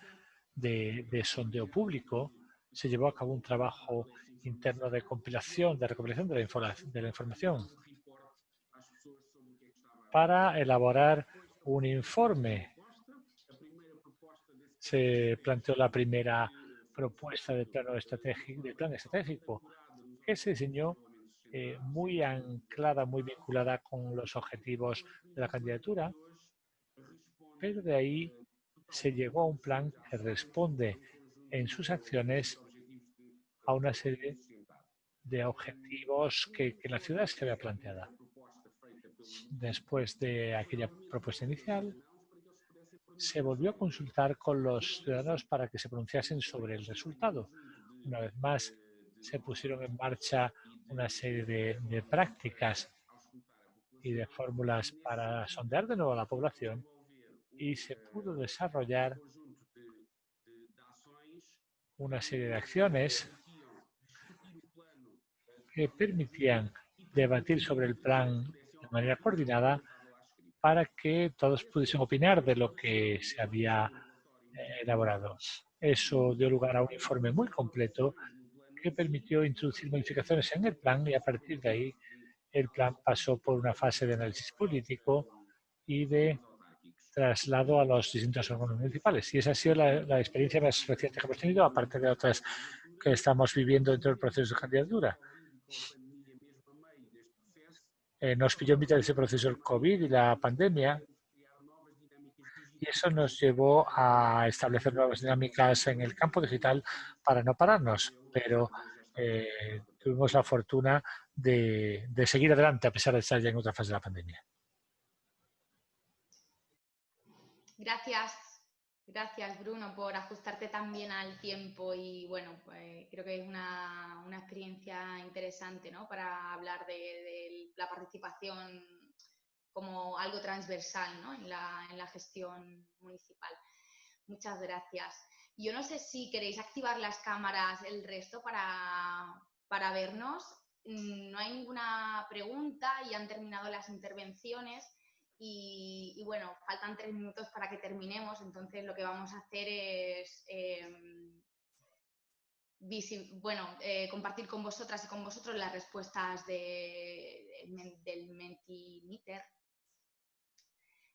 de sondeo público, se llevó a cabo un trabajo interno de compilación, de recopilación de la información para elaborar un informe. Se planteó la primera propuesta del plan estratégico, que se diseñó muy anclada, muy vinculada con los objetivos de la candidatura, pero de ahí se llegó a un plan que responde en sus acciones a una serie de objetivos que la ciudad se había planteado. Después de aquella propuesta inicial, se volvió a consultar con los ciudadanos para que se pronunciasen sobre el resultado. Una vez más, se pusieron en marcha una serie de prácticas y de fórmulas para sondear de nuevo a la población y se pudo desarrollar una serie de acciones que permitían debatir sobre el plan de manera coordinada para que todos pudiesen opinar de lo que se había elaborado. Eso dio lugar a un informe muy completo que permitió introducir modificaciones en el plan y a partir de ahí el plan pasó por una fase de análisis político y de traslado a los distintos órganos municipales. Y esa ha sido la experiencia más reciente que hemos tenido, aparte de otras que estamos viviendo dentro del proceso de candidatura. Nos pilló en mitad de ese proceso el COVID y la pandemia, y eso nos llevó a establecer nuevas dinámicas en el campo digital para no pararnos, pero tuvimos la fortuna de seguir adelante a pesar de estar ya en otra fase de la pandemia. Gracias Bruno por ajustarte también al tiempo y bueno, pues creo que es una experiencia interesante, ¿no? Para hablar de la participación como algo transversal, ¿no? en la gestión municipal. Muchas gracias. Yo no sé si queréis activar las cámaras el resto para vernos. No hay ninguna pregunta y han terminado las intervenciones. Y bueno, faltan 3 minutos para que terminemos, entonces lo que vamos a hacer es compartir con vosotras y con vosotros las respuestas del Mentimeter.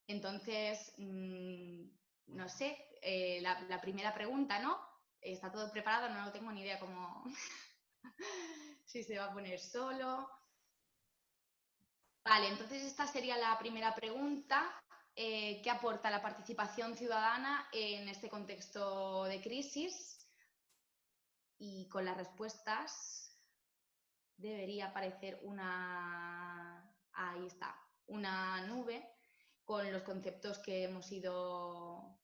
Entonces, no sé, la primera pregunta, ¿no? ¿Está todo preparado? No tengo ni idea cómo si se va a poner solo. Vale, entonces esta sería la primera pregunta. ¿Qué aporta la participación ciudadana en este contexto de crisis? Y con las respuestas debería aparecer ahí está, una nube con los conceptos que hemos ido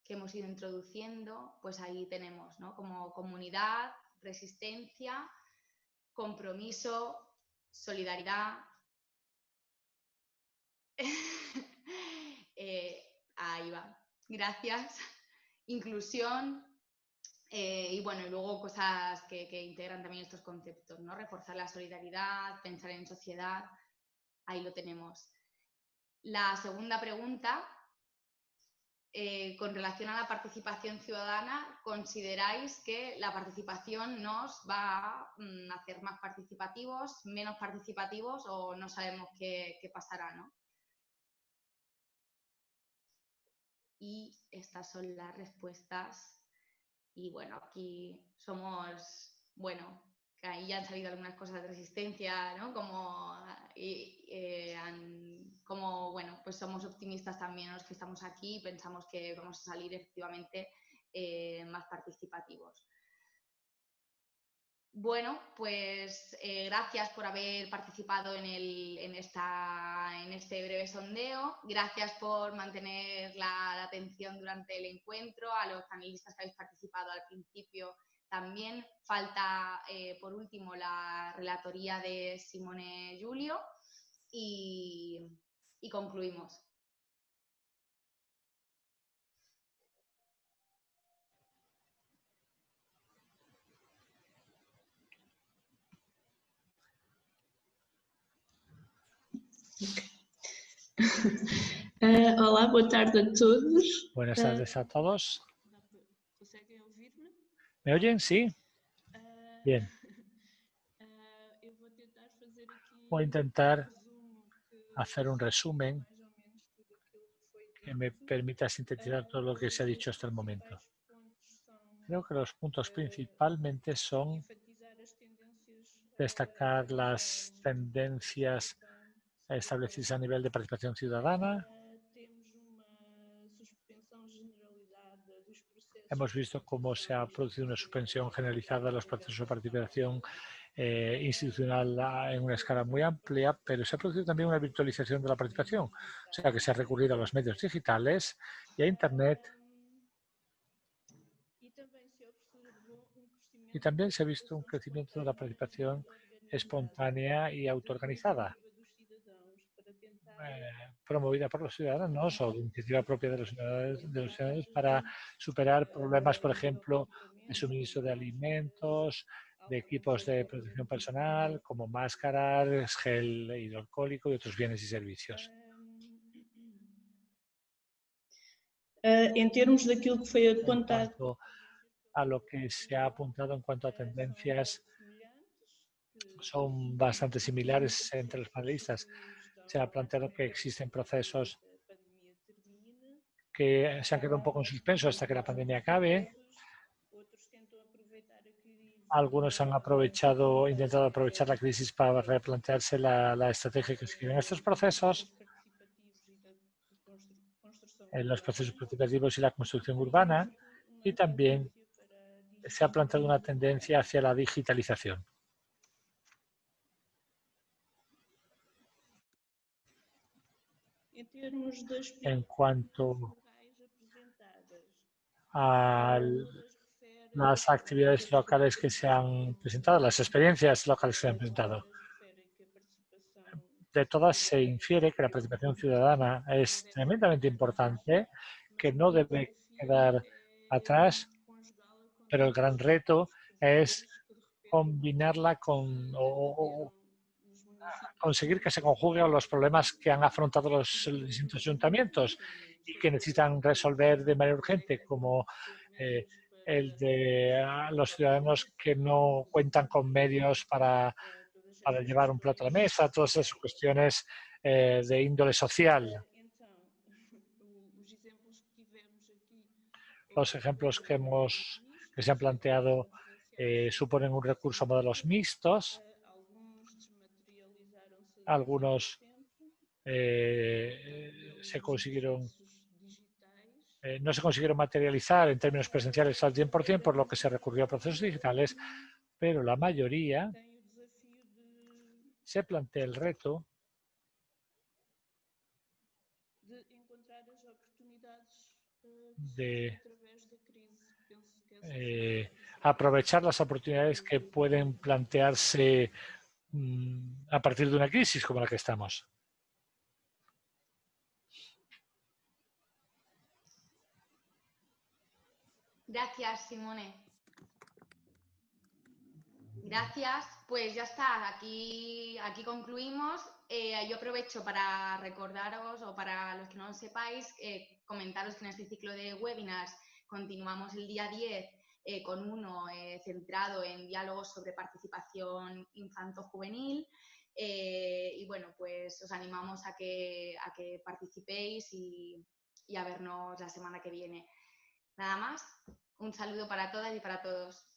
introduciendo. Pues ahí tenemos, ¿no? Como comunidad, resistencia, compromiso, solidaridad. Ahí va, gracias. Inclusión y bueno, y luego cosas que integran también estos conceptos, ¿no? Reforzar la solidaridad, pensar en sociedad, ahí lo tenemos. La segunda pregunta, con relación a la participación ciudadana, ¿consideráis que la participación nos va a hacer más participativos, menos participativos o no sabemos qué pasará, ¿no? Y estas son las respuestas. Y bueno, aquí somos, bueno, que ahí ya han salido algunas cosas de resistencia, ¿no? Como bueno, pues somos optimistas también los que estamos aquí y pensamos que vamos a salir efectivamente más participativos. Bueno, pues gracias por haber participado en este breve sondeo. Gracias por mantener la atención durante el encuentro, a los panelistas que habéis participado al principio también. Falta, por último, la relatoría de Simone Giulio y concluimos. Olá, boa tarde a todos. Buenas tardes a todos. ¿Me oyen? Sí. Bien. Voy a intentar hacer un resumen que me permita sintetizar todo lo que se ha dicho hasta el momento. Creo que los puntos principalmente son destacar las tendencias establecidas a nivel de participación ciudadana. Hemos visto cómo se ha producido una suspensión generalizada de los procesos de participación institucional en una escala muy amplia, pero se ha producido también una virtualización de la participación, o sea que se ha recurrido a los medios digitales y a Internet. Y también se ha visto un crecimiento de la participación espontánea y autoorganizada, promovida por los ciudadanos o de iniciativa propia de los ciudadanos para superar problemas, por ejemplo, de suministro de alimentos, de equipos de protección personal, como máscaras, gel hidroalcohólico y otros bienes y servicios. Em termos daquilo que foi apontado. En cuanto a lo que se ha apuntado en cuanto a tendencias, son bastante similares entre los panelistas. Se ha planteado que existen procesos que se han quedado un poco en suspenso hasta que la pandemia acabe. Algunos han intentado aprovechar la crisis para replantearse la estrategia que siguen estos procesos, en los procesos participativos y la construcción urbana, y también se ha planteado una tendencia hacia la digitalización. En cuanto a las actividades locales que se han presentado, las experiencias locales que se han presentado, de todas se infiere que la participación ciudadana es tremendamente importante, que no debe quedar atrás, pero el gran reto es combinarla o conseguir que se conjuguen los problemas que han afrontado los distintos ayuntamientos y que necesitan resolver de manera urgente, como el de los ciudadanos que no cuentan con medios para llevar un plato a la mesa, todas esas cuestiones de índole social. Los ejemplos que se han planteado suponen un recurso a modelos mixtos. Algunos no se consiguieron materializar en términos presenciales al 100%, por lo que se recurrió a procesos digitales, pero la mayoría se plantea el reto de aprovechar las oportunidades que pueden plantearse a partir de una crisis como la que estamos. Gracias, Simone. Gracias. Pues ya está, aquí concluimos. Yo aprovecho para recordaros, o para los que no lo sepáis, comentaros que en este ciclo de webinars continuamos el día 10 con uno centrado en diálogos sobre participación infanto-juvenil. Y bueno, pues os animamos a que participéis y a vernos la semana que viene. Nada más, un saludo para todas y para todos.